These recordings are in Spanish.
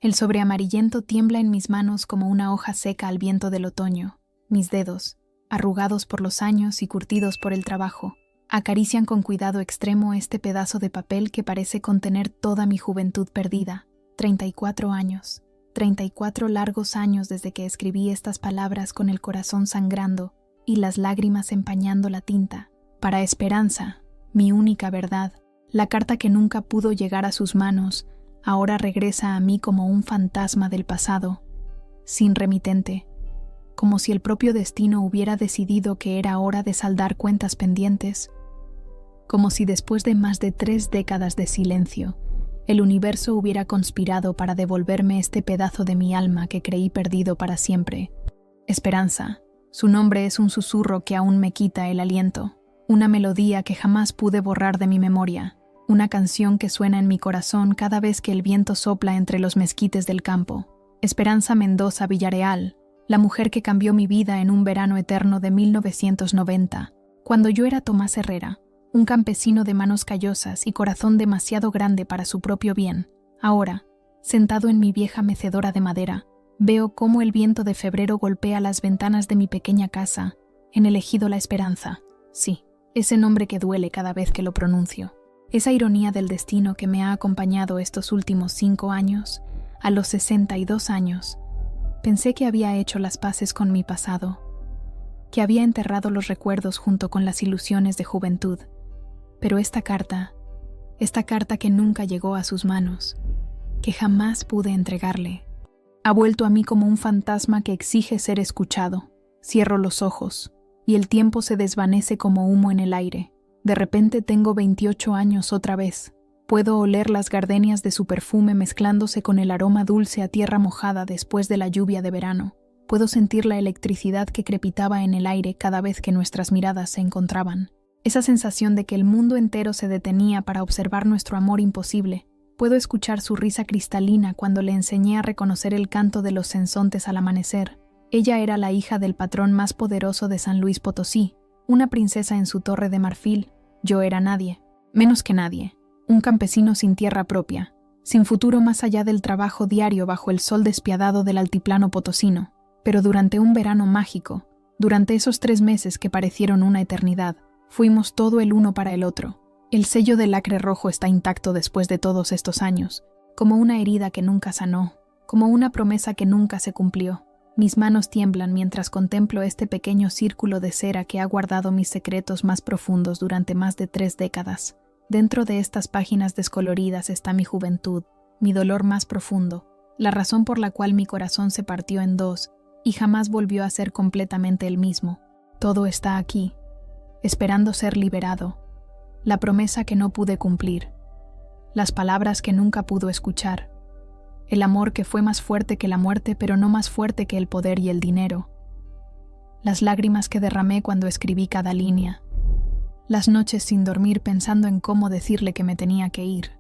El sobreamarillento tiembla en mis manos como una hoja seca al viento del otoño. Mis dedos, arrugados por los años y curtidos por el trabajo, acarician con cuidado extremo este pedazo de papel que parece contener toda mi juventud perdida. 34 años. 34 largos años desde que escribí estas palabras con el corazón sangrando y las lágrimas empañando la tinta. Para Esperanza, mi única verdad, la carta que nunca pudo llegar a sus manos, ahora regresa a mí como un fantasma del pasado, sin remitente, como si el propio destino hubiera decidido que era hora de saldar cuentas pendientes, como si después de más de 3 décadas de silencio, el universo hubiera conspirado para devolverme este pedazo de mi alma que creí perdido para siempre. Esperanza, su nombre es un susurro que aún me quita el aliento, una melodía que jamás pude borrar de mi memoria, una canción que suena en mi corazón cada vez que el viento sopla entre los mezquites del campo. Esperanza Mendoza Villareal, la mujer que cambió mi vida en un verano eterno de 1990, cuando yo era Tomás Herrera, un campesino de manos callosas y corazón demasiado grande para su propio bien. Ahora, sentado en mi vieja mecedora de madera, veo cómo el viento de febrero golpea las ventanas de mi pequeña casa, en el ejido La Esperanza. Sí, ese nombre que duele cada vez que lo pronuncio. Esa ironía del destino que me ha acompañado estos últimos 5 años, a los 62 años, pensé que había hecho las paces con mi pasado, que había enterrado los recuerdos junto con las ilusiones de juventud. Pero esta carta que nunca llegó a sus manos, que jamás pude entregarle, ha vuelto a mí como un fantasma que exige ser escuchado. Cierro los ojos, y el tiempo se desvanece como humo en el aire. De repente tengo 28 años otra vez. Puedo oler las gardenias de su perfume mezclándose con el aroma dulce a tierra mojada después de la lluvia de verano. Puedo sentir la electricidad que crepitaba en el aire cada vez que nuestras miradas se encontraban. Esa sensación de que el mundo entero se detenía para observar nuestro amor imposible. Puedo escuchar su risa cristalina cuando le enseñé a reconocer el canto de los sensontes al amanecer. Ella era la hija del patrón más poderoso de San Luis Potosí, una princesa en su torre de marfil. Yo era nadie, menos que nadie, un campesino sin tierra propia, sin futuro más allá del trabajo diario bajo el sol despiadado del altiplano potosino. Pero durante un verano mágico, durante esos 3 meses que parecieron una eternidad, fuimos todo el uno para el otro. El sello del lacre rojo está intacto después de todos estos años, como una herida que nunca sanó, como una promesa que nunca se cumplió. Mis manos tiemblan mientras contemplo este pequeño círculo de cera que ha guardado mis secretos más profundos durante más de 3 décadas. Dentro de estas páginas descoloridas está mi juventud, mi dolor más profundo, la razón por la cual mi corazón se partió en 2 y jamás volvió a ser completamente el mismo. Todo está aquí, esperando ser liberado. La promesa que no pude cumplir, las palabras que nunca pudo escuchar, el amor que fue más fuerte que la muerte pero no más fuerte que el poder y el dinero, las lágrimas que derramé cuando escribí cada línea, las noches sin dormir pensando en cómo decirle que me tenía que ir,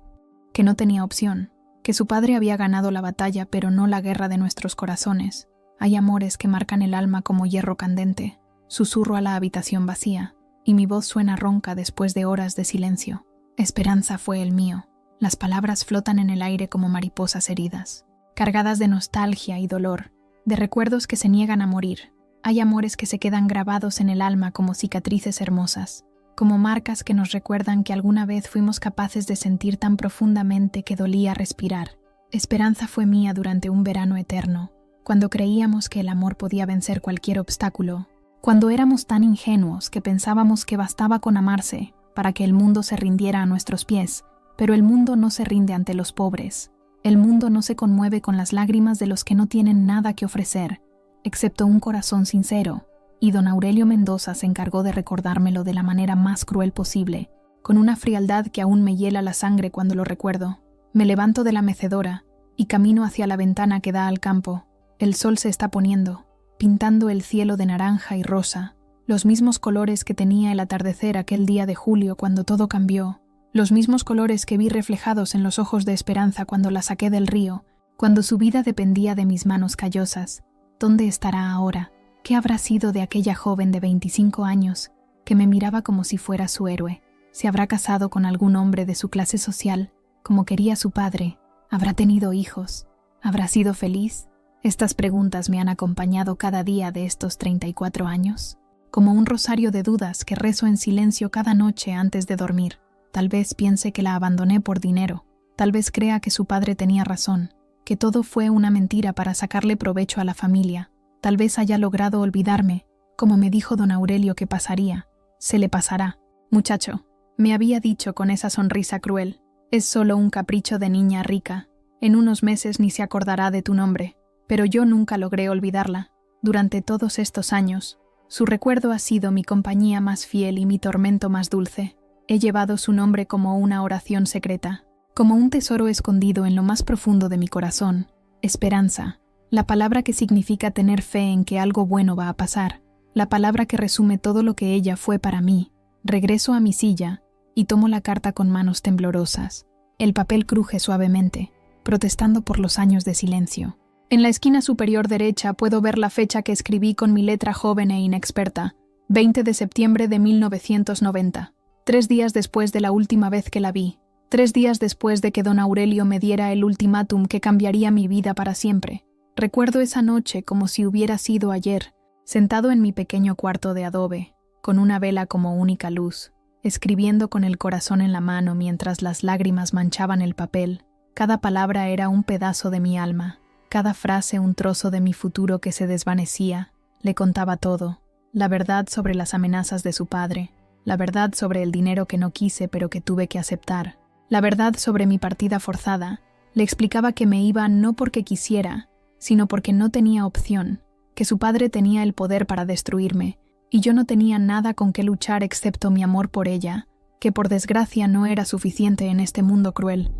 que no tenía opción, que su padre había ganado la batalla pero no la guerra de nuestros corazones. Hay amores que marcan el alma como hierro candente. Susurro a la habitación vacía, y mi voz suena ronca después de horas de silencio. Esperanza fue el mío. Las palabras flotan en el aire como mariposas heridas, cargadas de nostalgia y dolor, de recuerdos que se niegan a morir. Hay amores que se quedan grabados en el alma como cicatrices hermosas, como marcas que nos recuerdan que alguna vez fuimos capaces de sentir tan profundamente que dolía respirar. Esperanza fue mía durante un verano eterno, cuando creíamos que el amor podía vencer cualquier obstáculo, cuando éramos tan ingenuos que pensábamos que bastaba con amarse para que el mundo se rindiera a nuestros pies. Pero el mundo no se rinde ante los pobres. El mundo no se conmueve con las lágrimas de los que no tienen nada que ofrecer, excepto un corazón sincero. Y don Aurelio Mendoza se encargó de recordármelo de la manera más cruel posible, con una frialdad que aún me hiela la sangre cuando lo recuerdo. Me levanto de la mecedora y camino hacia la ventana que da al campo. El sol se está poniendo, pintando el cielo de naranja y rosa, los mismos colores que tenía el atardecer aquel día de julio cuando todo cambió. Los mismos colores que vi reflejados en los ojos de Esperanza cuando la saqué del río, cuando su vida dependía de mis manos callosas. ¿Dónde estará ahora? ¿Qué habrá sido de aquella joven de 25 años que me miraba como si fuera su héroe? ¿Se habrá casado con algún hombre de su clase social, como quería su padre? ¿Habrá tenido hijos? ¿Habrá sido feliz? Estas preguntas me han acompañado cada día de estos 34 años, como un rosario de dudas que rezo en silencio cada noche antes de dormir. Tal vez piense que la abandoné por dinero, tal vez crea que su padre tenía razón, que todo fue una mentira para sacarle provecho a la familia, tal vez haya logrado olvidarme, como me dijo don Aurelio que pasaría. Se le pasará. Muchacho, me había dicho con esa sonrisa cruel, es solo un capricho de niña rica, en unos meses ni se acordará de tu nombre, pero yo nunca logré olvidarla. Durante todos estos años, su recuerdo ha sido mi compañía más fiel y mi tormento más dulce. He llevado su nombre como una oración secreta, como un tesoro escondido en lo más profundo de mi corazón. Esperanza, la palabra que significa tener fe en que algo bueno va a pasar, la palabra que resume todo lo que ella fue para mí. Regreso a mi silla y tomo la carta con manos temblorosas. El papel cruje suavemente, protestando por los años de silencio. En la esquina superior derecha puedo ver la fecha que escribí con mi letra joven e inexperta, 20 de septiembre de 1990. 3 días después de la última vez que la vi, 3 días después de que don Aurelio me diera el ultimátum que cambiaría mi vida para siempre. Recuerdo esa noche como si hubiera sido ayer, sentado en mi pequeño cuarto de adobe, con una vela como única luz, escribiendo con el corazón en la mano mientras las lágrimas manchaban el papel. Cada palabra era un pedazo de mi alma, cada frase un trozo de mi futuro que se desvanecía. Le contaba todo, la verdad sobre las amenazas de su padre, la verdad sobre el dinero que no quise pero que tuve que aceptar, la verdad sobre mi partida forzada. Le explicaba que me iba no porque quisiera, sino porque no tenía opción, que su padre tenía el poder para destruirme, y yo no tenía nada con qué luchar excepto mi amor por ella, que por desgracia no era suficiente en este mundo cruel.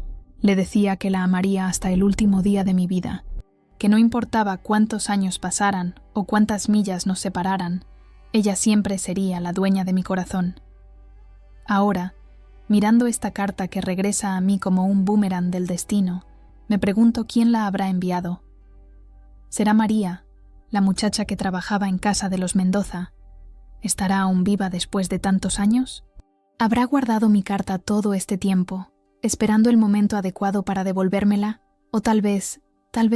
Le decía que la amaría hasta el último día de mi vida, que no importaba cuántos años pasaran o cuántas millas nos separaran, ella siempre sería la dueña de mi corazón. Ahora, mirando esta carta que regresa a mí como un boomerang del destino, me pregunto quién la habrá enviado. ¿Será María, la muchacha que trabajaba en casa de los Mendoza? ¿Estará aún viva después de tantos años? ¿Habrá guardado mi carta todo este tiempo, esperando el momento adecuado para devolvérmela? ¿O tal vez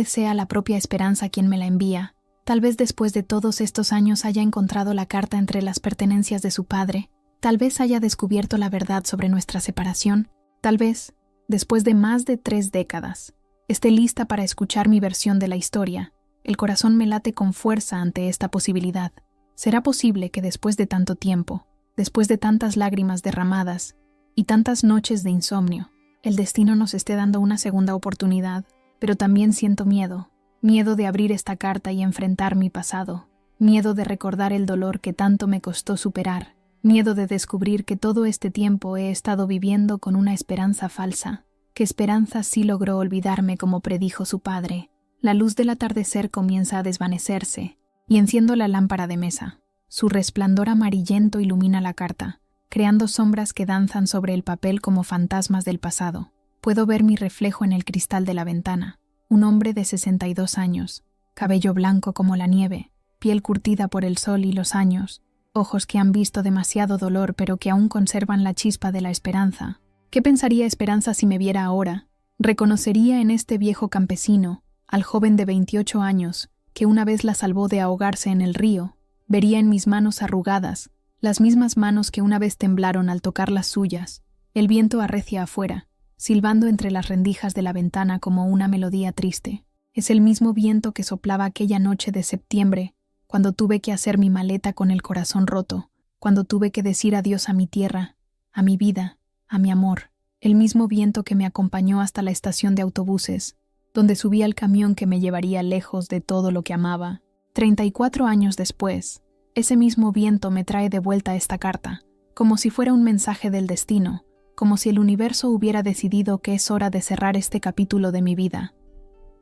sea la propia Esperanza quien me la envía? Tal vez después de todos estos años haya encontrado la carta entre las pertenencias de su padre. Tal vez haya descubierto la verdad sobre nuestra separación. Tal vez, después de más de 3 décadas, esté lista para escuchar mi versión de la historia. El corazón me late con fuerza ante esta posibilidad. ¿Será posible que después de tanto tiempo, después de tantas lágrimas derramadas y tantas noches de insomnio, el destino nos esté dando una segunda oportunidad? Pero también siento miedo de abrir esta carta y enfrentar mi pasado, miedo de recordar el dolor que tanto me costó superar, miedo de descubrir que todo este tiempo he estado viviendo con una esperanza falsa, que Esperanza sí logró olvidarme como predijo su padre. La luz del atardecer comienza a desvanecerse y enciendo la lámpara de mesa. Su resplandor amarillento ilumina la carta, creando sombras que danzan sobre el papel como fantasmas del pasado. Puedo ver mi reflejo en el cristal de la ventana. Un hombre de 62 años, cabello blanco como la nieve, piel curtida por el sol y los años, ojos que han visto demasiado dolor pero que aún conservan la chispa de la esperanza. ¿Qué pensaría Esperanza si me viera ahora? Reconocería en este viejo campesino al joven de 28 años que una vez la salvó de ahogarse en el río. Vería en mis manos arrugadas, las mismas manos que una vez temblaron al tocar las suyas. El viento arrecia afuera, silbando entre las rendijas de la ventana como una melodía triste. Es el mismo viento que soplaba aquella noche de septiembre, cuando tuve que hacer mi maleta con el corazón roto, cuando tuve que decir adiós a mi tierra, a mi vida, a mi amor. El mismo viento que me acompañó hasta la estación de autobuses, donde subí al camión que me llevaría lejos de todo lo que amaba. 34 años después, ese mismo viento me trae de vuelta esta carta, como si fuera un mensaje del destino, como si el universo hubiera decidido que es hora de cerrar este capítulo de mi vida,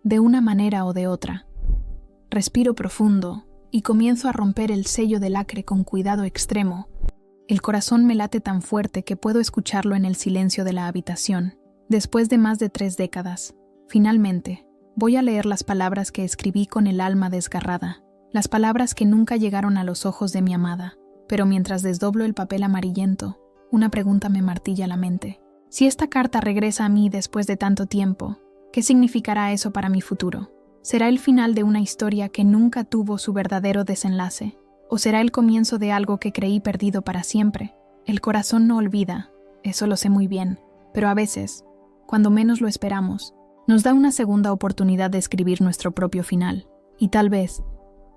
de una manera o de otra. Respiro profundo y comienzo a romper el sello de lacre con cuidado extremo. El corazón me late tan fuerte que puedo escucharlo en el silencio de la habitación. Después de más de 3 décadas, finalmente, voy a leer las palabras que escribí con el alma desgarrada, las palabras que nunca llegaron a los ojos de mi amada. Pero mientras desdoblo el papel amarillento, una pregunta me martilla la mente. Si esta carta regresa a mí después de tanto tiempo, ¿Qué significará eso para mi futuro? ¿Será el final de una historia que nunca tuvo su verdadero desenlace? ¿O será el comienzo de algo que creí perdido para siempre? El corazón no olvida, eso lo sé muy bien, pero a veces, cuando menos lo esperamos, nos da una segunda oportunidad de escribir nuestro propio final. Y tal vez,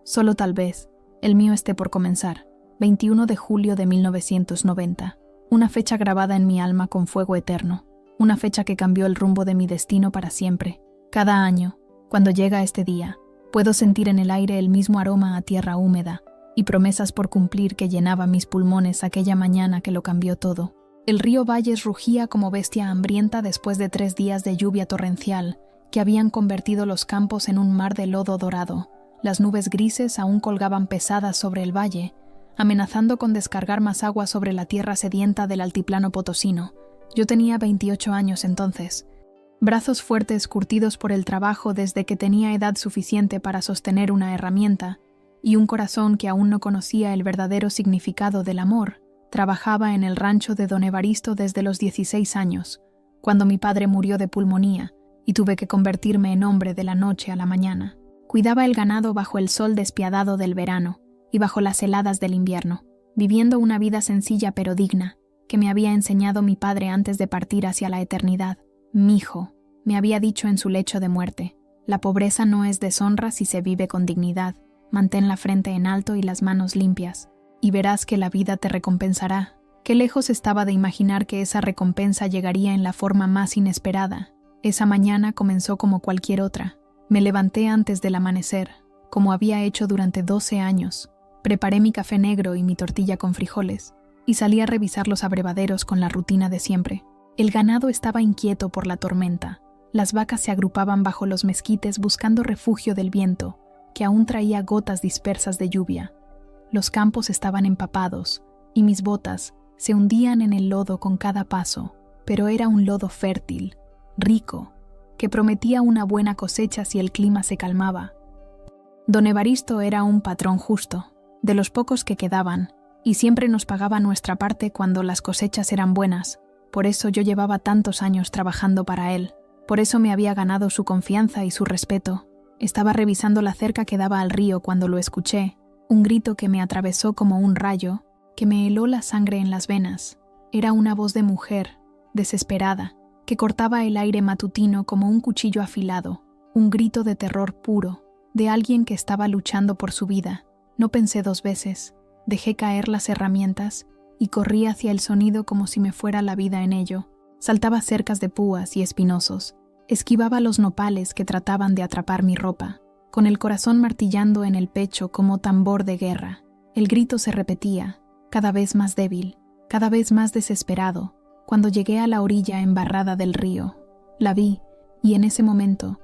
solo tal vez, el mío esté por comenzar. 21 de julio de 1990. Una fecha grabada en mi alma con fuego eterno. Una fecha que cambió el rumbo de mi destino para siempre. Cada año, cuando llega este día, puedo sentir en el aire el mismo aroma a tierra húmeda y promesas por cumplir que llenaba mis pulmones aquella mañana que lo cambió todo. El río Valles rugía como bestia hambrienta después de 3 días de lluvia torrencial que habían convertido los campos en un mar de lodo dorado. Las nubes grises aún colgaban pesadas sobre el valle, amenazando con descargar más agua sobre la tierra sedienta del altiplano potosino. Yo tenía 28 años entonces. Brazos fuertes curtidos por el trabajo desde que tenía edad suficiente para sostener una herramienta, y un corazón que aún no conocía el verdadero significado del amor. Trabajaba en el rancho de don Evaristo desde los 16 años, cuando mi padre murió de pulmonía y tuve que convertirme en hombre de la noche a la mañana. Cuidaba el ganado bajo el sol despiadado del verano y bajo las heladas del invierno, viviendo una vida sencilla pero digna, que me había enseñado mi padre antes de partir hacia la eternidad. «Mijo», me había dicho en su lecho de muerte, «la pobreza no es deshonra si se vive con dignidad. Mantén la frente en alto y las manos limpias, y verás que la vida te recompensará». Qué lejos estaba de imaginar que esa recompensa llegaría en la forma más inesperada. Esa mañana comenzó como cualquier otra. Me levanté antes del amanecer, como había hecho durante 12 años. Preparé mi café negro y mi tortilla con frijoles, y salí a revisar los abrevaderos con la rutina de siempre. El ganado estaba inquieto por la tormenta. Las vacas se agrupaban bajo los mezquites buscando refugio del viento, que aún traía gotas dispersas de lluvia. Los campos estaban empapados, y mis botas se hundían en el lodo con cada paso, pero era un lodo fértil, rico, que prometía una buena cosecha si el clima se calmaba. Don Evaristo era un patrón justo, de los pocos que quedaban, y siempre nos pagaba nuestra parte cuando las cosechas eran buenas. Por eso yo llevaba tantos años trabajando para él, por eso me había ganado su confianza y su respeto. Estaba revisando la cerca que daba al río cuando lo escuché, un grito que me atravesó como un rayo, que me heló la sangre en las venas. Era una voz de mujer, desesperada, que cortaba el aire matutino como un cuchillo afilado, un grito de terror puro, de alguien que estaba luchando por su vida. No pensé 2 veces, dejé caer las herramientas y corrí hacia el sonido como si me fuera la vida en ello. Saltaba cercas de púas y espinosos, esquivaba los nopales que trataban de atrapar mi ropa, con el corazón martillando en el pecho como tambor de guerra. El grito se repetía, cada vez más débil, cada vez más desesperado. Cuando llegué a la orilla embarrada del río, la vi, y en ese momento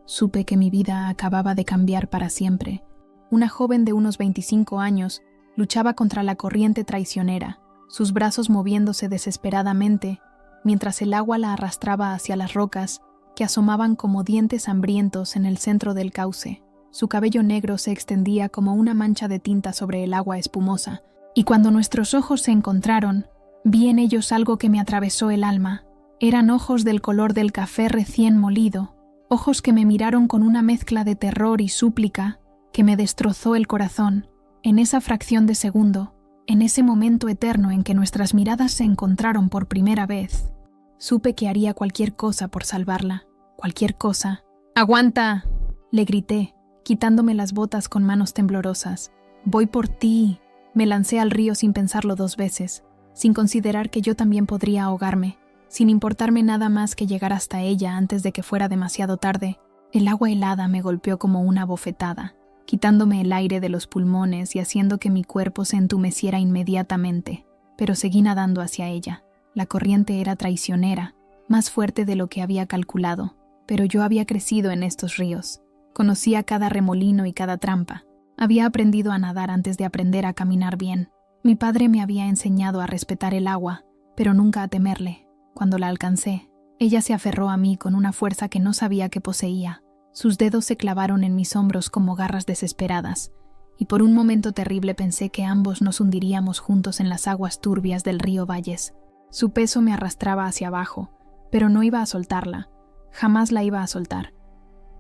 supe que mi vida acababa de cambiar para siempre. Una joven de unos 25 años luchaba contra la corriente traicionera, sus brazos moviéndose desesperadamente, mientras el agua la arrastraba hacia las rocas que asomaban como dientes hambrientos en el centro del cauce. Su cabello negro se extendía como una mancha de tinta sobre el agua espumosa, y cuando nuestros ojos se encontraron, vi en ellos algo que me atravesó el alma. Eran ojos del color del café recién molido, ojos que me miraron con una mezcla de terror y súplica que me destrozó el corazón. En esa fracción de segundo, en ese momento eterno en que nuestras miradas se encontraron por primera vez, supe que haría cualquier cosa por salvarla, cualquier cosa. «¡Aguanta!», le grité, quitándome las botas con manos temblorosas. «Voy por ti». Me lancé al río sin pensarlo 2 veces, sin considerar que yo también podría ahogarme, sin importarme nada más que llegar hasta ella antes de que fuera demasiado tarde. El agua helada me golpeó como una bofetada, quitándome el aire de los pulmones y haciendo que mi cuerpo se entumeciera inmediatamente, pero seguí nadando hacia ella. La corriente era traicionera, más fuerte de lo que había calculado, pero yo había crecido en estos ríos. Conocía cada remolino y cada trampa. Había aprendido a nadar antes de aprender a caminar bien. Mi padre me había enseñado a respetar el agua, pero nunca a temerle. Cuando la alcancé, ella se aferró a mí con una fuerza que no sabía que poseía. Sus dedos se clavaron en mis hombros como garras desesperadas, y por un momento terrible pensé que ambos nos hundiríamos juntos en las aguas turbias del río Valles. Su peso me arrastraba hacia abajo, pero no iba a soltarla. Jamás la iba a soltar.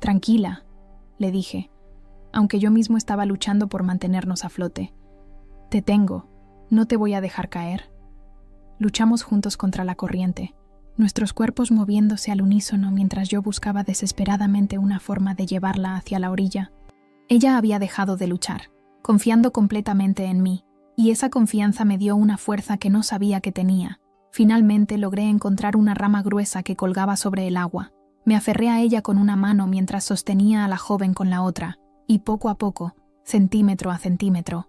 Tranquila, le dije, aunque yo mismo estaba luchando por mantenernos a flote. Te tengo, no te voy a dejar caer. Luchamos juntos contra la corriente, nuestros cuerpos moviéndose al unísono mientras yo buscaba desesperadamente una forma de llevarla hacia la orilla. Ella había dejado de luchar, confiando completamente en mí, y esa confianza me dio una fuerza que no sabía que tenía. Finalmente logré encontrar una rama gruesa que colgaba sobre el agua. Me aferré a ella con una mano mientras sostenía a la joven con la otra, y poco a poco, centímetro a centímetro,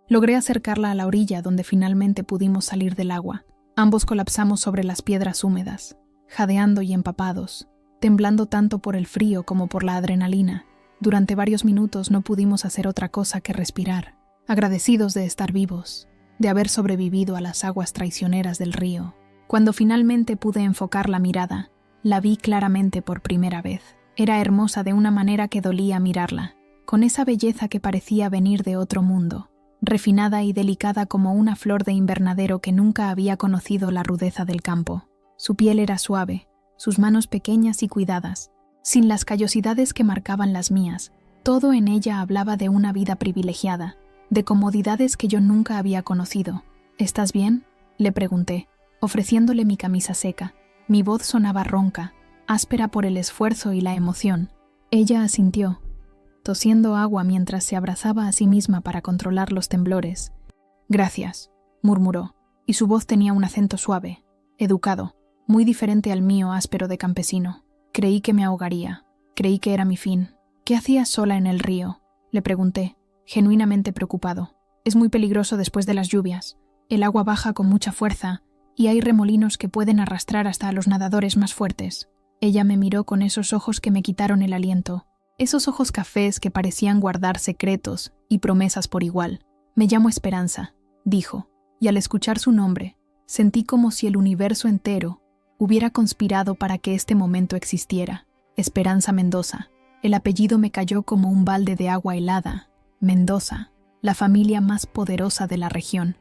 logré acercarla a la orilla donde finalmente pudimos salir del agua. Ambos colapsamos sobre las piedras húmedas, jadeando y empapados, temblando tanto por el frío como por la adrenalina. Durante varios minutos no pudimos hacer otra cosa que respirar, agradecidos de estar vivos, de haber sobrevivido a las aguas traicioneras del río. Cuando finalmente pude enfocar la mirada, la vi claramente por primera vez. Era hermosa de una manera que dolía mirarla, con esa belleza que parecía venir de otro mundo, refinada y delicada como una flor de invernadero que nunca había conocido la rudeza del campo. Su piel era suave, sus manos pequeñas y cuidadas, sin las callosidades que marcaban las mías. Todo en ella hablaba de una vida privilegiada, de comodidades que yo nunca había conocido. ¿Estás bien?, le pregunté, ofreciéndole mi camisa seca. Mi voz sonaba ronca, áspera por el esfuerzo y la emoción. Ella asintió, tosiendo agua mientras se abrazaba a sí misma para controlar los temblores. «Gracias», murmuró, y su voz tenía un acento suave, educado, muy diferente al mío áspero de campesino. Creí que me ahogaría, creí que era mi fin. «¿Qué hacías sola en el río?», le pregunté, genuinamente preocupado. «Es muy peligroso después de las lluvias. El agua baja con mucha fuerza, y hay remolinos que pueden arrastrar hasta a los nadadores más fuertes». Ella me miró con esos ojos que me quitaron el aliento, esos ojos cafés que parecían guardar secretos y promesas por igual. «Mellamo Esperanza», dijo, y al escuchar su nombre, sentí como si el universo entero hubiera conspirado para que este momento existiera. Esperanza Mendoza. El apellido me cayó como un balde de agua helada. Mendoza, la familia más poderosa de la región.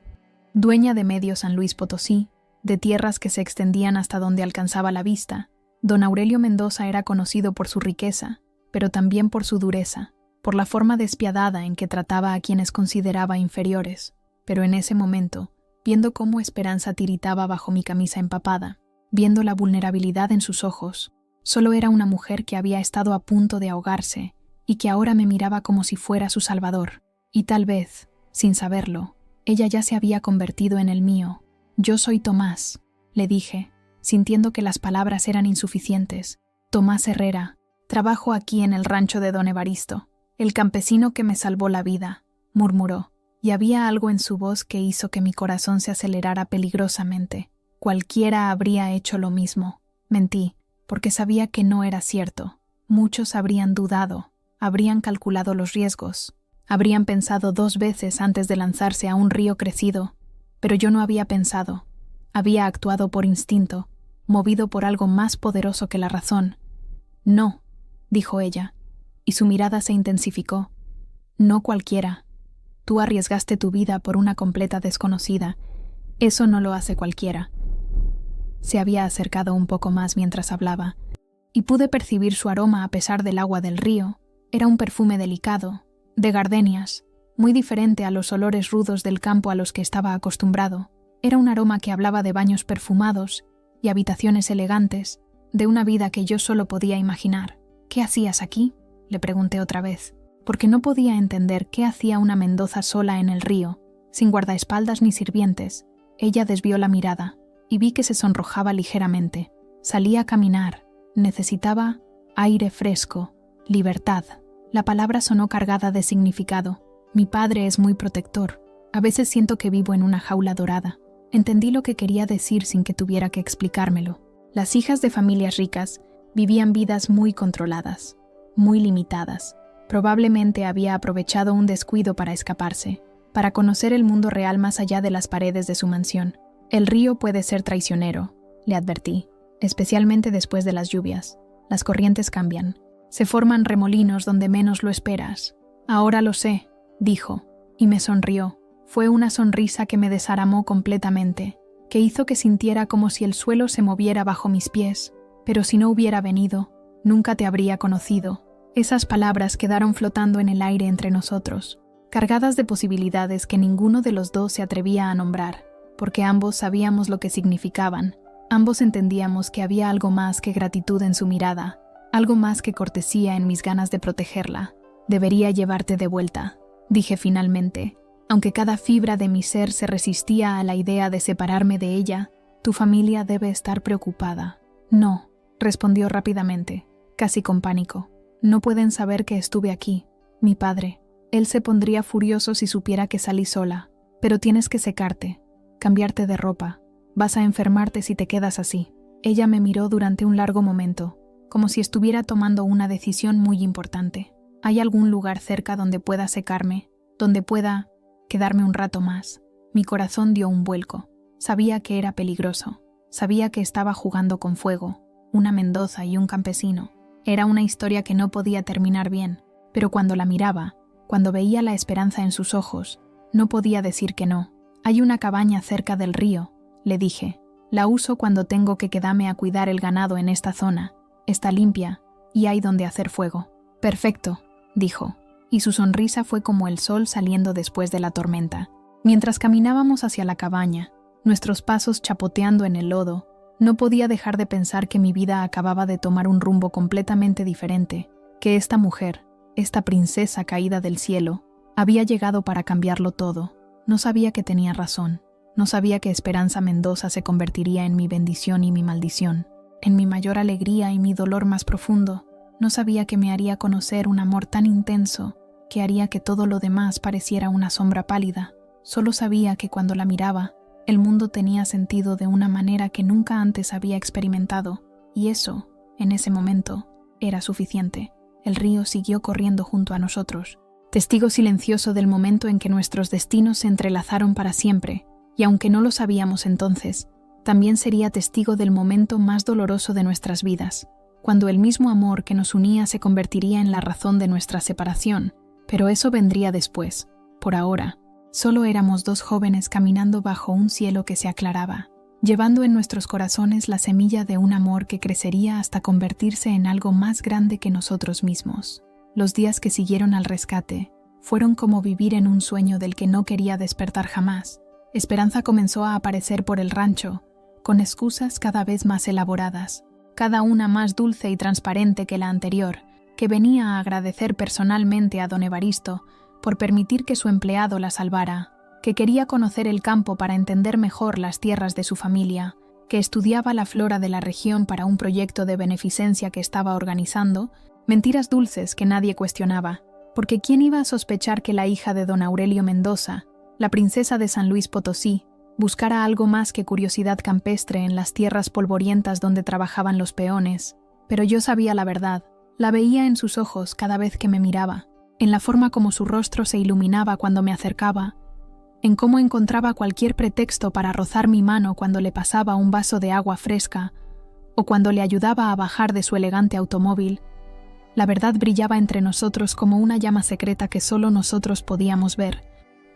Dueña de medio San Luis Potosí, de tierras que se extendían hasta donde alcanzaba la vista, don Aurelio Mendoza era conocido por su riqueza, pero también por su dureza, por la forma despiadada en que trataba a quienes consideraba inferiores. Pero en ese momento, viendo cómo Esperanza tiritaba bajo mi camisa empapada, viendo la vulnerabilidad en sus ojos, solo era una mujer que había estado a punto de ahogarse y que ahora me miraba como si fuera su salvador. Y tal vez, sin saberlo, ella ya se había convertido en el mío. «Yo soy Tomás», le dije, sintiendo que las palabras eran insuficientes. «Tomás Herrera. Trabajo aquí en el rancho de don Evaristo, el campesino que me salvó la vida», murmuró, y había algo en su voz que hizo que mi corazón se acelerara peligrosamente. Cualquiera habría hecho lo mismo. Mentí, porque sabía que no era cierto. Muchos habrían dudado, habrían calculado los riesgos, habrían pensado 2 veces antes de lanzarse a un río crecido, pero yo no había pensado. Había actuado por instinto, movido por algo más poderoso que la razón. «No», dijo ella, y su mirada se intensificó. «No cualquiera. Tú arriesgaste tu vida por una completa desconocida. Eso no lo hace cualquiera». Se había acercado un poco más mientras hablaba, y pude percibir su aroma a pesar del agua del río. Era un perfume delicado, de gardenias, muy diferente a los olores rudos del campo a los que estaba acostumbrado. Era un aroma que hablaba de baños perfumados y habitaciones elegantes, de una vida que yo solo podía imaginar. «¿Qué hacías aquí?», le pregunté otra vez, porque no podía entender qué hacía una Mendoza sola en el río, sin guardaespaldas ni sirvientes. Ella desvió la mirada, y vi que se sonrojaba ligeramente. Salí a caminar. Necesitaba aire fresco, libertad. La palabra sonó cargada de significado. Mi padre es muy protector. A veces siento que vivo en una jaula dorada. Entendí lo que quería decir sin que tuviera que explicármelo. Las hijas de familias ricas vivían vidas muy controladas, muy limitadas. Probablemente había aprovechado un descuido para escaparse, para conocer el mundo real más allá de las paredes de su mansión. «El río puede ser traicionero», le advertí, especialmente después de las lluvias. Las corrientes cambian. Se forman remolinos donde menos lo esperas. «Ahora lo sé», dijo, y me sonrió. Fue una sonrisa que me desarmó completamente, que hizo que sintiera como si el suelo se moviera bajo mis pies, Pero si no hubiera venido, nunca te habría conocido. Esas palabras quedaron flotando en el aire entre nosotros, cargadas de posibilidades que ninguno de los dos se atrevía a nombrar, porque ambos sabíamos lo que significaban. Ambos entendíamos que había algo más que gratitud en su mirada, algo más que cortesía en mis ganas de protegerla. Debería llevarte de vuelta, dije finalmente. Aunque cada fibra de mi ser se resistía a la idea de separarme de ella, tu familia debe estar preocupada. No, respondió rápidamente, casi con pánico. No pueden saber que estuve aquí. Mi padre. Él se pondría furioso si supiera que salí sola. Pero tienes que secarte, cambiarte de ropa. Vas a enfermarte si te quedas así. Ella me miró durante un largo momento, como si estuviera tomando una decisión muy importante. ¿Hay algún lugar cerca donde pueda secarme? ¿Donde pueda quedarme un rato más? Mi corazón dio un vuelco. Sabía que era peligroso. Sabía que estaba jugando con fuego. Una Mendoza y un campesino. Era una historia que no podía terminar bien, pero cuando la miraba, cuando veía la esperanza en sus ojos, no podía decir que no. Hay una cabaña cerca del río, le dije. La uso cuando tengo que quedarme a cuidar el ganado en esta zona. Está limpia y hay donde hacer fuego. Perfecto, dijo, y su sonrisa fue como el sol saliendo después de la tormenta. Mientras caminábamos hacia la cabaña, nuestros pasos chapoteando en el lodo, no podía dejar de pensar que mi vida acababa de tomar un rumbo completamente diferente, que esta mujer, esta princesa caída del cielo, había llegado para cambiarlo todo. No sabía que tenía razón. No sabía que Esperanza Mendoza se convertiría en mi bendición y mi maldición, en mi mayor alegría y mi dolor más profundo. No sabía que me haría conocer un amor tan intenso que haría que todo lo demás pareciera una sombra pálida. Solo sabía que cuando la miraba, el mundo tenía sentido de una manera que nunca antes había experimentado, y eso, en ese momento, era suficiente. El río siguió corriendo junto a nosotros, testigo silencioso del momento en que nuestros destinos se entrelazaron para siempre, y aunque no lo sabíamos entonces, también sería testigo del momento más doloroso de nuestras vidas, cuando el mismo amor que nos unía se convertiría en la razón de nuestra separación. Pero eso vendría después. Por ahora, solo éramos dos jóvenes caminando bajo un cielo que se aclaraba, llevando en nuestros corazones la semilla de un amor que crecería hasta convertirse en algo más grande que nosotros mismos. Los días que siguieron al rescate fueron como vivir en un sueño del que no quería despertar jamás. Esperanza comenzó a aparecer por el rancho, con excusas cada vez más elaboradas, cada una más dulce y transparente que la anterior, que venía a agradecer personalmente a don Evaristo por permitir que su empleado la salvara, que quería conocer el campo para entender mejor las tierras de su familia, que estudiaba la flora de la región para un proyecto de beneficencia que estaba organizando, mentiras dulces que nadie cuestionaba, porque ¿quién iba a sospechar que la hija de don Aurelio Mendoza, la princesa de San Luis Potosí, buscara algo más que curiosidad campestre en las tierras polvorientas donde trabajaban los peones? Pero yo sabía la verdad, la veía en sus ojos cada vez que me miraba, en la forma como su rostro se iluminaba cuando me acercaba, en cómo encontraba cualquier pretexto para rozar mi mano cuando le pasaba un vaso de agua fresca o cuando le ayudaba a bajar de su elegante automóvil. La verdad brillaba entre nosotros como una llama secreta que solo nosotros podíamos ver.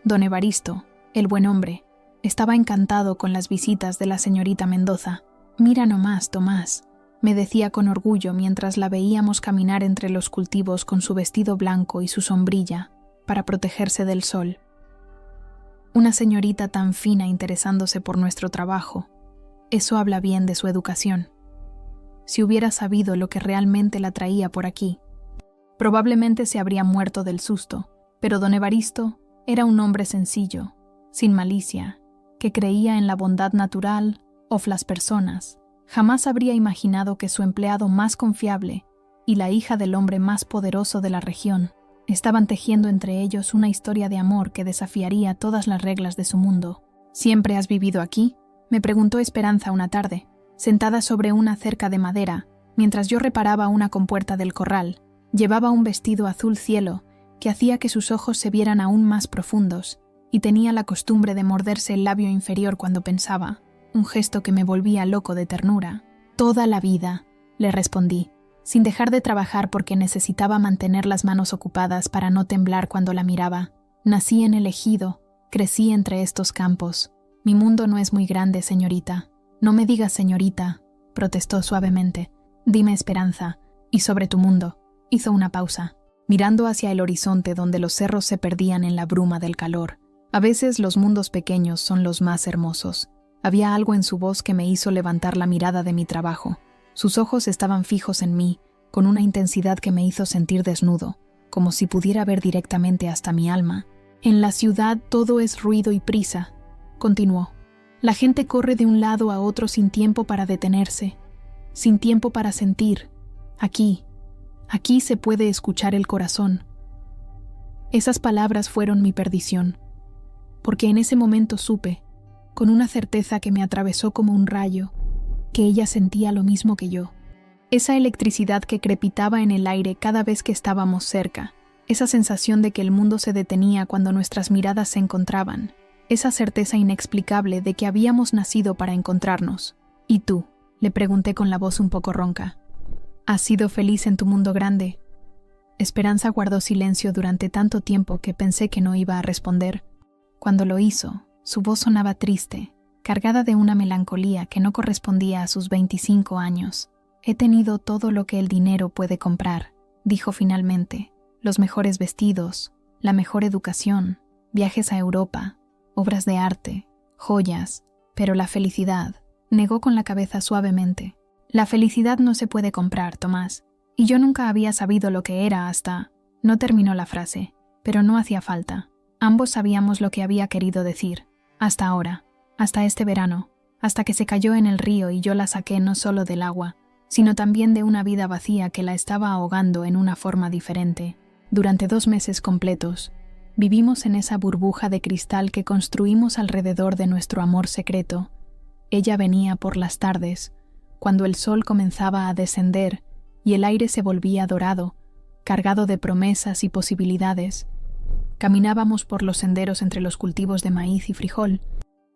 Don Evaristo, el buen hombre, estaba encantado con las visitas de la señorita Mendoza. «Mira nomás, Tomás», me decía con orgullo mientras la veíamos caminar entre los cultivos con su vestido blanco y su sombrilla para protegerse del sol. Una señorita tan fina interesándose por nuestro trabajo. Eso habla bien de su educación. Si hubiera sabido lo que realmente la traía por aquí, probablemente se habría muerto del susto, pero don Evaristo era un hombre sencillo, sin malicia, que creía en la bondad natural o las personas. Jamás habría imaginado que su empleado más confiable y la hija del hombre más poderoso de la región estaban tejiendo entre ellos una historia de amor que desafiaría todas las reglas de su mundo. «¿Siempre has vivido aquí?», me preguntó Esperanza una tarde, sentada sobre una cerca de madera, mientras yo reparaba una compuerta del corral. Llevaba un vestido azul cielo que hacía que sus ojos se vieran aún más profundos, y tenía la costumbre de morderse el labio inferior cuando pensaba, un gesto que me volvía loco de ternura. «Toda la vida», le respondí, sin dejar de trabajar porque necesitaba mantener las manos ocupadas para no temblar cuando la miraba. «Nací en el ejido, crecí entre estos campos. Mi mundo no es muy grande, señorita». «No me digas señorita», protestó suavemente. Dime, Esperanza, y sobre tu mundo. Hizo una pausa, mirando hacia el horizonte donde los cerros se perdían en la bruma del calor. A veces los mundos pequeños son los más hermosos. Había algo en su voz que me hizo levantar la mirada de mi trabajo. Sus ojos estaban fijos en mí, con una intensidad que me hizo sentir desnudo, como si pudiera ver directamente hasta mi alma. En la ciudad todo es ruido y prisa, continuó. La gente corre de un lado a otro sin tiempo para detenerse, sin tiempo para sentir. Aquí se puede escuchar el corazón. Esas palabras fueron mi perdición, porque en ese momento supe, con una certeza que me atravesó como un rayo, que ella sentía lo mismo que yo. Esa electricidad que crepitaba en el aire cada vez que estábamos cerca, esa sensación de que el mundo se detenía cuando nuestras miradas se encontraban, esa certeza inexplicable de que habíamos nacido para encontrarnos. ¿Y tú?, le pregunté con la voz un poco ronca. ¿Has sido feliz en tu mundo grande? Esperanza guardó silencio durante tanto tiempo que pensé que no iba a responder. Cuando lo hizo, su voz sonaba triste, cargada de una melancolía que no correspondía a sus 25 años. He tenido todo lo que el dinero puede comprar, dijo finalmente. Los mejores vestidos, la mejor educación, viajes a Europa, obras de arte, joyas, pero la felicidad, negó con la cabeza suavemente. La felicidad no se puede comprar, Tomás, y yo nunca había sabido lo que era hasta... No terminó la frase, pero no hacía falta. Ambos sabíamos lo que había querido decir. Hasta ahora, hasta este verano, hasta que se cayó en el río y yo la saqué no solo del agua, sino también de una vida vacía que la estaba ahogando en una forma diferente. Durante 2 meses completos, vivimos en esa burbuja de cristal que construimos alrededor de nuestro amor secreto. Ella venía por las tardes, cuando el sol comenzaba a descender y el aire se volvía dorado, cargado de promesas y posibilidades. Caminábamos por los senderos entre los cultivos de maíz y frijol.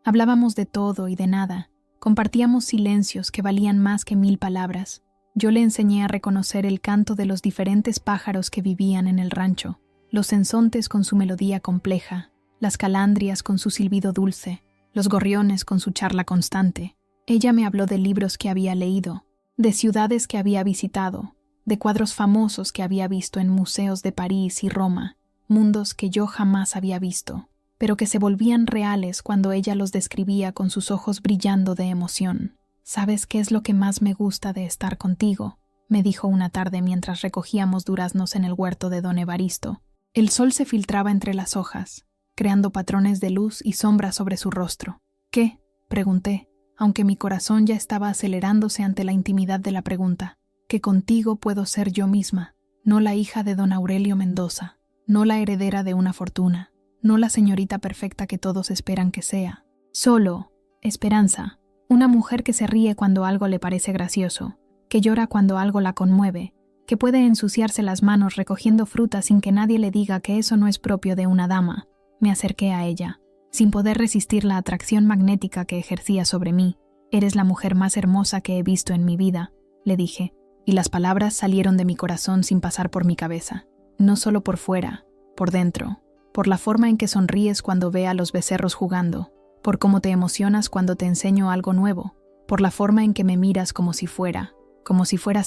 Hablábamos de todo y de nada. Compartíamos silencios que valían más que 1000 palabras. Yo le enseñé a reconocer el canto de los diferentes pájaros que vivían en el rancho, los sensontes con su melodía compleja, las calandrias con su silbido dulce, los gorriones con su charla constante. Ella me habló de libros que había leído, de ciudades que había visitado, de cuadros famosos que había visto en museos de París y Roma, mundos que yo jamás había visto, pero que se volvían reales cuando ella los describía con sus ojos brillando de emoción. «¿Sabes qué es lo que más me gusta de estar contigo?», me dijo una tarde mientras recogíamos duraznos en el huerto de don Evaristo. El sol se filtraba entre las hojas, creando patrones de luz y sombra sobre su rostro. «¿Qué?», pregunté, aunque mi corazón ya estaba acelerándose ante la intimidad de la pregunta. «Que contigo puedo ser yo misma, no la hija de don Aurelio Mendoza, no la heredera de una fortuna, no la señorita perfecta que todos esperan que sea. Solo, Esperanza, una mujer que se ríe cuando algo le parece gracioso, que llora cuando algo la conmueve, que puede ensuciarse las manos recogiendo fruta sin que nadie le diga que eso no es propio de una dama». Me acerqué a ella, sin poder resistir la atracción magnética que ejercía sobre mí. «Eres la mujer más hermosa que he visto en mi vida», le dije, y las palabras salieron de mi corazón sin pasar por mi cabeza. No solo por fuera, por dentro, por la forma en que sonríes cuando ve a los becerros jugando, por cómo te emocionas cuando te enseño algo nuevo, por la forma en que me miras como si fueras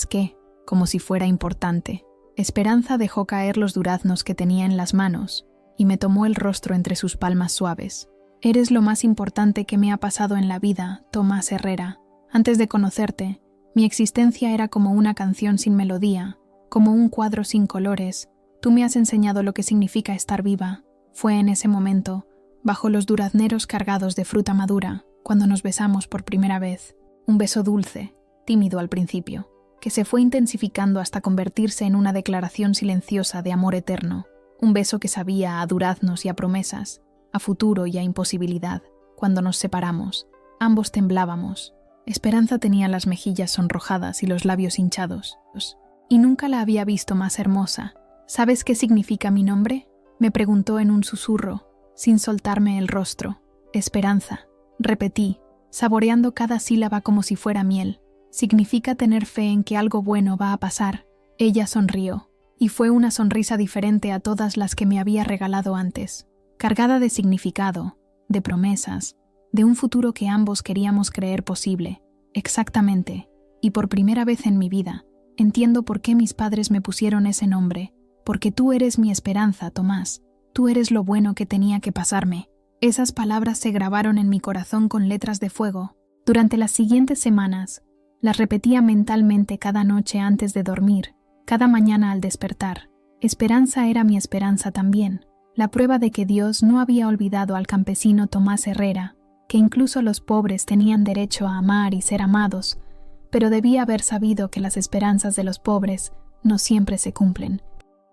¿qué? Como si fuera importante. Esperanza dejó caer los duraznos que tenía en las manos y me tomó el rostro entre sus palmas suaves. «Eres lo más importante que me ha pasado en la vida, Tomás Herrera. Antes de conocerte, mi existencia era como una canción sin melodía, como un cuadro sin colores. Tú me has enseñado lo que significa estar viva». Fue en ese momento, bajo los durazneros cargados de fruta madura, cuando nos besamos por primera vez. Un beso dulce, tímido al principio, que se fue intensificando hasta convertirse en una declaración silenciosa de amor eterno. Un beso que sabía a duraznos y a promesas, a futuro y a imposibilidad. Cuando nos separamos, ambos temblábamos. Esperanza tenía las mejillas sonrojadas y los labios hinchados. Y nunca la había visto más hermosa. «¿Sabes qué significa mi nombre?», me preguntó en un susurro, sin soltarme el rostro. «Esperanza», repetí, saboreando cada sílaba como si fuera miel. «Significa tener fe en que algo bueno va a pasar». Ella sonrió, y fue una sonrisa diferente a todas las que me había regalado antes, cargada de significado, de promesas, de un futuro que ambos queríamos creer posible. «Exactamente», y por primera vez en mi vida, entiendo por qué mis padres me pusieron ese nombre, porque tú eres mi esperanza, Tomás. Tú eres lo bueno que tenía que pasarme. Esas palabras se grabaron en mi corazón con letras de fuego. Durante las siguientes semanas, las repetía mentalmente cada noche antes de dormir, cada mañana al despertar. Esperanza era mi esperanza también, la prueba de que Dios no había olvidado al campesino Tomás Herrera, que incluso los pobres tenían derecho a amar y ser amados, pero debía haber sabido que las esperanzas de los pobres no siempre se cumplen.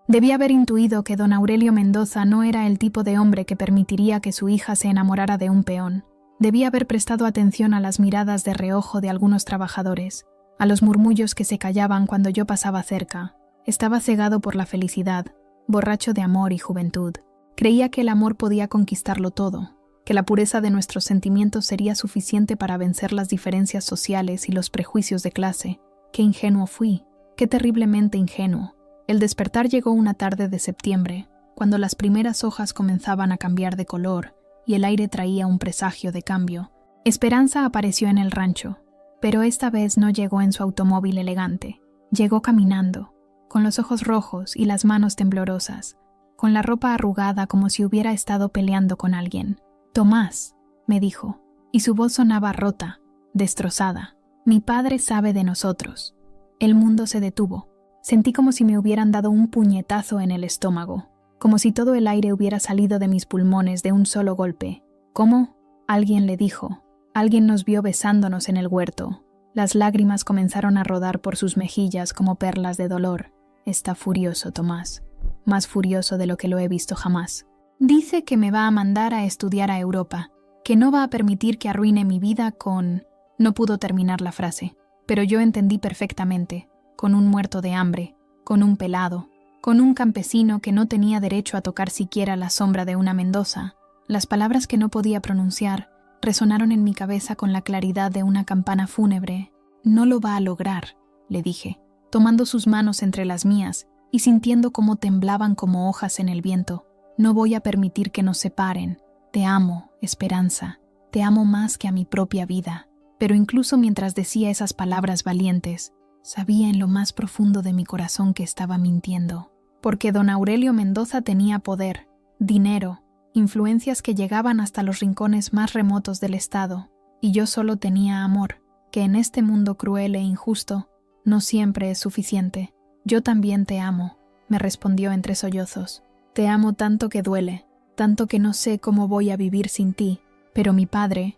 Debía haber intuido que don Aurelio Mendoza no era el tipo de hombre que permitiría que su hija se enamorara de un peón. Debía haber prestado atención a las miradas de reojo de algunos trabajadores, a los murmullos que se callaban cuando yo pasaba cerca. Estaba cegado por la felicidad, borracho de amor y juventud. Creía que el amor podía conquistarlo todo, que la pureza de nuestros sentimientos sería suficiente para vencer las diferencias sociales y los prejuicios de clase. Qué ingenuo fui, qué terriblemente ingenuo. El despertar llegó una tarde de septiembre, cuando las primeras hojas comenzaban a cambiar de color y el aire traía un presagio de cambio. Esperanza apareció en el rancho, pero esta vez no llegó en su automóvil elegante. Llegó caminando, con los ojos rojos y las manos temblorosas, con la ropa arrugada como si hubiera estado peleando con alguien. «Tomás», me dijo, y su voz sonaba rota, destrozada. «Mi padre sabe de nosotros». El mundo se detuvo. Sentí como si me hubieran dado un puñetazo en el estómago, como si todo el aire hubiera salido de mis pulmones de un solo golpe. «¿Cómo?», alguien le dijo. Alguien nos vio besándonos en el huerto. Las lágrimas comenzaron a rodar por sus mejillas como perlas de dolor. «Está furioso, Tomás, más furioso de lo que lo he visto jamás. Dice que me va a mandar a estudiar a Europa, que no va a permitir que arruine mi vida con...». No pudo terminar la frase, pero yo entendí perfectamente. Con un muerto de hambre, con un pelado, con un campesino que no tenía derecho a tocar siquiera la sombra de una Mendoza. Las palabras que no podía pronunciar resonaron en mi cabeza con la claridad de una campana fúnebre. «No lo va a lograr», le dije, tomando sus manos entre las mías y sintiendo cómo temblaban como hojas en el viento. «No voy a permitir que nos separen. Te amo, Esperanza. Te amo más que a mi propia vida». Pero incluso mientras decía esas palabras valientes, sabía en lo más profundo de mi corazón que estaba mintiendo. Porque don Aurelio Mendoza tenía poder, dinero, influencias que llegaban hasta los rincones más remotos del estado, y yo solo tenía amor, que en este mundo cruel e injusto no siempre es suficiente. «Yo también te amo», me respondió entre sollozos. «Te amo tanto que duele, tanto que no sé cómo voy a vivir sin ti, pero mi padre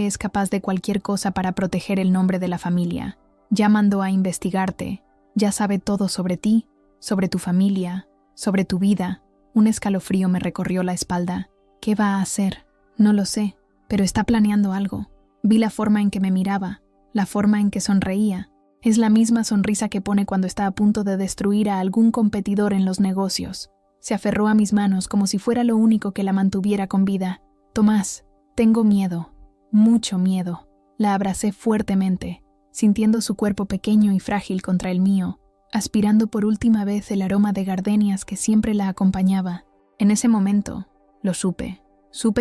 es capaz de cualquier cosa para proteger el nombre de la familia. Ya mandó a investigarte, ya sabe todo sobre ti, sobre tu familia, sobre tu vida». Un escalofrío me recorrió la espalda. ¿Qué va a hacer? No lo sé, pero está planeando algo. Vi la forma en que me miraba, la forma en que sonreía. Es la misma sonrisa que pone cuando está a punto de destruir a algún competidor en los negocios. Se aferró a mis manos como si fuera lo único que la mantuviera con vida. «Tomás, tengo miedo, mucho miedo». La abracé fuertemente, sintiendo su cuerpo pequeño y frágil contra el mío, aspirando por última vez el aroma de gardenias que siempre la acompañaba. En ese momento, lo supe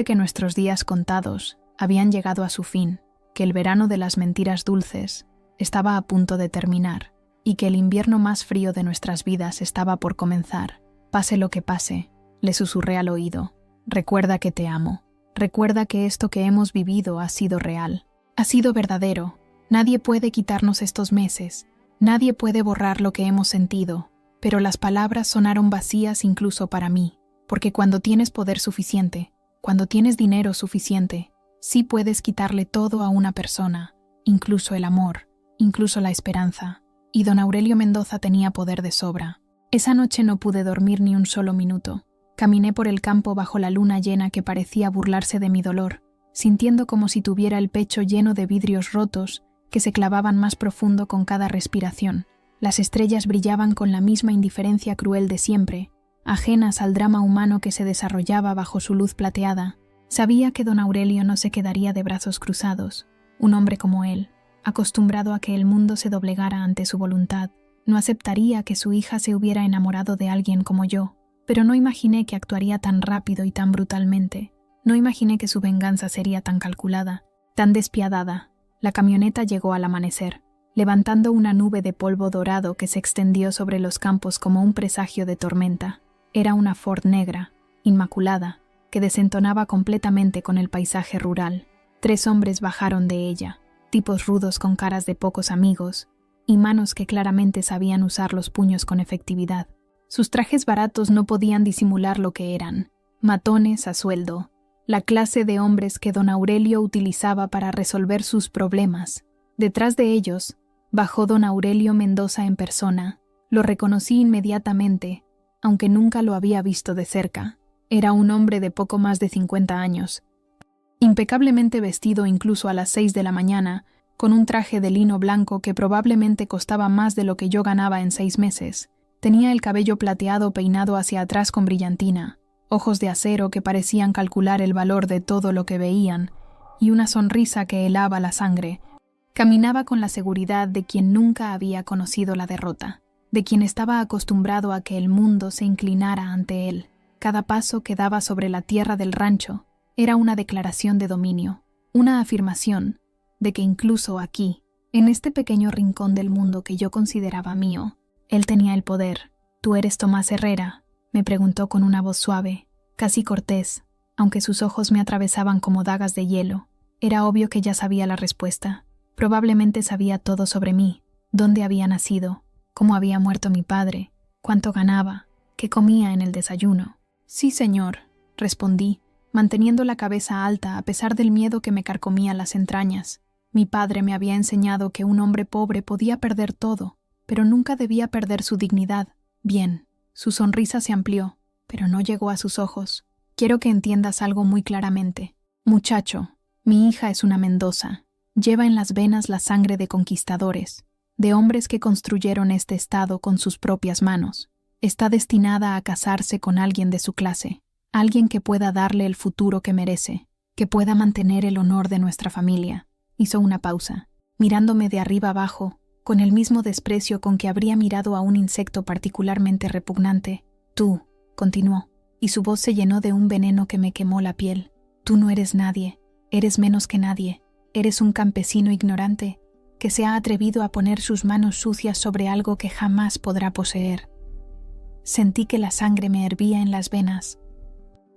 que nuestros días contados habían llegado a su fin, que el verano de las mentiras dulces estaba a punto de terminar y que el invierno más frío de nuestras vidas estaba por comenzar. «Pase lo que pase», le susurré al oído, «recuerda que te amo. Recuerda que esto que hemos vivido ha sido real, ha sido verdadero. Nadie puede quitarnos estos meses, nadie puede borrar lo que hemos sentido». Pero las palabras sonaron vacías incluso para mí, porque cuando tienes poder suficiente, cuando tienes dinero suficiente, sí puedes quitarle todo a una persona, incluso el amor, incluso la esperanza. Y don Aurelio Mendoza tenía poder de sobra. Esa noche no pude dormir ni un solo minuto. Caminé por el campo bajo la luna llena que parecía burlarse de mi dolor, sintiendo como si tuviera el pecho lleno de vidrios rotos que se clavaban más profundo con cada respiración. Las estrellas brillaban con la misma indiferencia cruel de siempre, ajenas al drama humano que se desarrollaba bajo su luz plateada. Sabía que don Aurelio no se quedaría de brazos cruzados. Un hombre como él, acostumbrado a que el mundo se doblegara ante su voluntad, no aceptaría que su hija se hubiera enamorado de alguien como yo. Pero no imaginé que actuaría tan rápido y tan brutalmente. No imaginé que su venganza sería tan calculada, tan despiadada. La camioneta llegó al amanecer. levantando una nube de polvo dorado que se extendió sobre los campos como un presagio de tormenta. Era una Ford negra, inmaculada, que desentonaba completamente con el paisaje rural. 3 hombres bajaron de ella, tipos rudos con caras de pocos amigos, y manos que claramente sabían usar los puños con efectividad. Sus trajes baratos no podían disimular lo que eran: matones a sueldo, la clase de hombres que don Aurelio utilizaba para resolver sus problemas. Detrás de ellos bajó don Aurelio Mendoza en persona. Lo reconocí inmediatamente, aunque nunca lo había visto de cerca. Era un hombre de poco más de 50 años, impecablemente vestido incluso a las 6 de la mañana, con un traje de lino blanco que probablemente costaba más de lo que yo ganaba en 6 meses. Tenía el cabello plateado peinado hacia atrás con brillantina, ojos de acero que parecían calcular el valor de todo lo que veían, y una sonrisa que helaba la sangre. Caminaba con la seguridad de quien nunca había conocido la derrota, de quien estaba acostumbrado a que el mundo se inclinara ante él. Cada paso que daba sobre la tierra del rancho era una declaración de dominio, una afirmación de que incluso aquí, en este pequeño rincón del mundo que yo consideraba mío, él tenía el poder. «¿Tú eres Tomás Herrera?», me preguntó con una voz suave, casi cortés, aunque sus ojos me atravesaban como dagas de hielo. Era obvio que ya sabía la respuesta. Probablemente sabía todo sobre mí: dónde había nacido, cómo había muerto mi padre, cuánto ganaba, qué comía en el desayuno. «Sí, señor», respondí, manteniendo la cabeza alta a pesar del miedo que me carcomía las entrañas. Mi padre me había enseñado que un hombre pobre podía perder todo, pero nunca debía perder su dignidad. Bien, su sonrisa se amplió, pero no llegó a sus ojos. «Quiero que entiendas algo muy claramente. Muchacho, mi hija es una Mendoza. Lleva en las venas la sangre de conquistadores, de hombres que construyeron este estado con sus propias manos. Está destinada a casarse con alguien de su clase, alguien que pueda darle el futuro que merece, que pueda mantener el honor de nuestra familia». Hizo una pausa, mirándome de arriba abajo, con el mismo desprecio con que habría mirado a un insecto particularmente repugnante. «Tú», continuó, y su voz se llenó de un veneno que me quemó la piel. «Tú no eres nadie, eres menos que nadie. Eres un campesino ignorante que se ha atrevido a poner sus manos sucias sobre algo que jamás podrá poseer». Sentí que la sangre me hervía en las venas.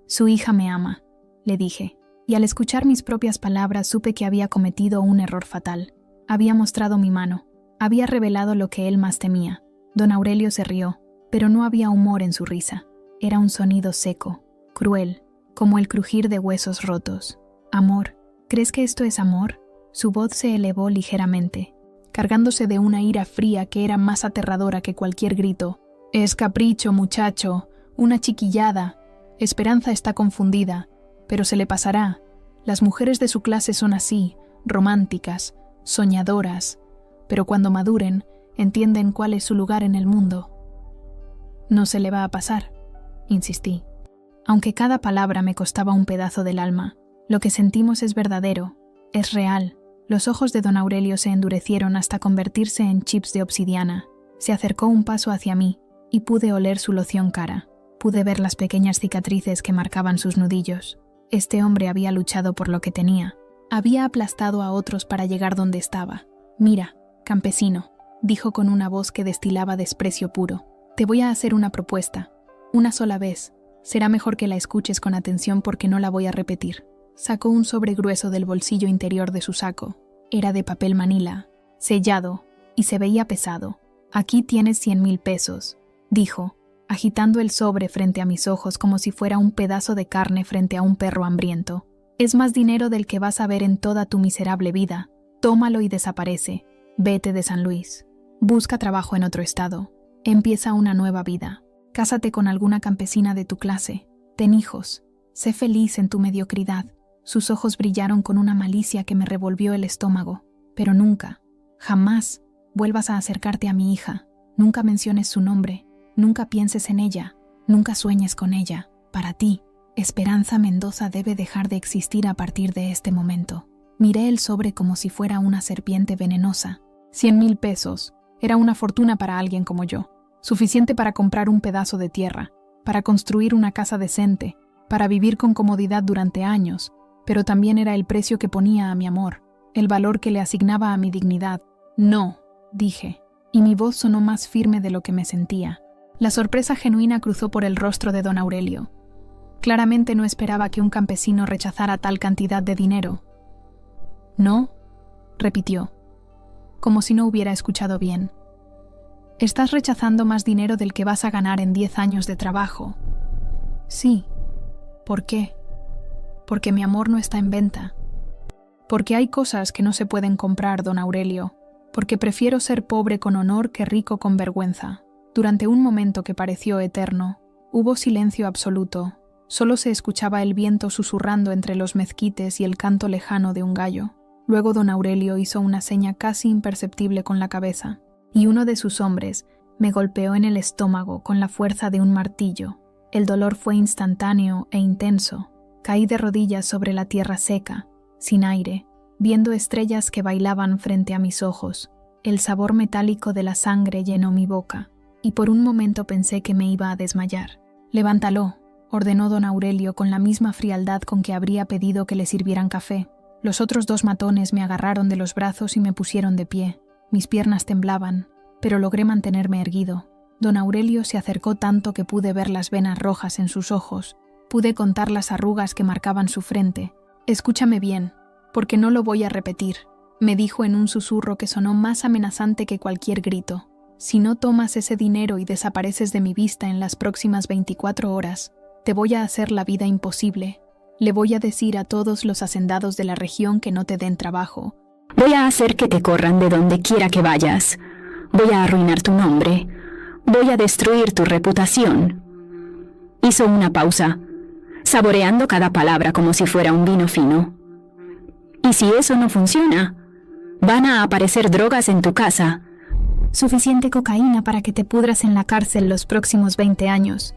«Su hija me ama», le dije, y al escuchar mis propias palabras supe que había cometido un error fatal. Había mostrado mi mano, había revelado lo que él más temía. Don Aurelio se rió, pero no había humor en su risa. Era un sonido seco, cruel, como el crujir de huesos rotos. «Amor, ¿crees que esto es amor?». Su voz se elevó ligeramente, cargándose de una ira fría que era más aterradora que cualquier grito. «Es capricho, muchacho, una chiquillada. Esperanza está confundida, pero se le pasará. Las mujeres de su clase son así, románticas, soñadoras, pero cuando maduren, entienden cuál es su lugar en el mundo». «No se le va a pasar», insistí. Aunque cada palabra me costaba un pedazo del alma, lo que sentimos es verdadero, es real. Los ojos de don Aurelio se endurecieron hasta convertirse en chips de obsidiana. Se acercó un paso hacia mí, y pude oler su loción cara. Pude ver las pequeñas cicatrices que marcaban sus nudillos. Este hombre había luchado por lo que tenía. Había aplastado a otros para llegar donde estaba. «Mira, campesino», dijo con una voz que destilaba desprecio puro. «Te voy a hacer una propuesta. Una sola vez. Será mejor que la escuches con atención porque no la voy a repetir». Sacó un sobre grueso del bolsillo interior de su saco. Era de papel manila, sellado, y se veía pesado. «Aquí tienes 100,000 pesos», dijo, agitando el sobre frente a mis ojos como si fuera un pedazo de carne frente a un perro hambriento. «Es más dinero del que vas a ver en toda tu miserable vida. Tómalo y desaparece. Vete de San Luis. Busca trabajo en otro estado. Empieza una nueva vida. Cásate con alguna campesina de tu clase. Ten hijos. Sé feliz en tu mediocridad». Sus ojos brillaron con una malicia que me revolvió el estómago. «Pero nunca, jamás, vuelvas a acercarte a mi hija. Nunca menciones su nombre. Nunca pienses en ella. Nunca sueñes con ella. Para ti, Esperanza Mendoza debe dejar de existir a partir de este momento». Miré el sobre como si fuera una serpiente venenosa. 100,000 pesos. Era una fortuna para alguien como yo. Suficiente para comprar un pedazo de tierra, para construir una casa decente, para vivir con comodidad durante años. Pero también era el precio que ponía a mi amor, el valor que le asignaba a mi dignidad. «No», dije, y mi voz sonó más firme de lo que me sentía. La sorpresa genuina cruzó por el rostro de don Aurelio. Claramente no esperaba que un campesino rechazara tal cantidad de dinero. «¿No?», repitió, como si no hubiera escuchado bien. «Estás rechazando más dinero del que vas a ganar en 10 años de trabajo». «Sí». «¿Por qué?». «Porque mi amor no está en venta». «Porque hay cosas que no se pueden comprar, don Aurelio. Porque prefiero ser pobre con honor que rico con vergüenza». Durante un momento que pareció eterno, hubo silencio absoluto. Solo se escuchaba el viento susurrando entre los mezquites y el canto lejano de un gallo. Luego don Aurelio hizo una seña casi imperceptible con la cabeza, y uno de sus hombres me golpeó en el estómago con la fuerza de un martillo. El dolor fue instantáneo e intenso. Caí de rodillas sobre la tierra seca, sin aire, viendo estrellas que bailaban frente a mis ojos. El sabor metálico de la sangre llenó mi boca, y por un momento pensé que me iba a desmayar. «Levántalo», ordenó don Aurelio con la misma frialdad con que habría pedido que le sirvieran café. Los otros 2 matones me agarraron de los brazos y me pusieron de pie. Mis piernas temblaban, pero logré mantenerme erguido. Don Aurelio se acercó tanto que pude ver las venas rojas en sus ojos. Pude contar las arrugas que marcaban su frente. «Escúchame bien, porque no lo voy a repetir», me dijo en un susurro que sonó más amenazante que cualquier grito. «Si no tomas ese dinero y desapareces de mi vista en las próximas 24 horas, te voy a hacer la vida imposible. Le voy a decir a todos los hacendados de la región que no te den trabajo. Voy a hacer que te corran de donde quiera que vayas. Voy a arruinar tu nombre. Voy a destruir tu reputación». Hizo una pausa, saboreando cada palabra como si fuera un vino fino. «Y si eso no funciona, van a aparecer drogas en tu casa. Suficiente cocaína para que te pudras en la cárcel los próximos 20 años.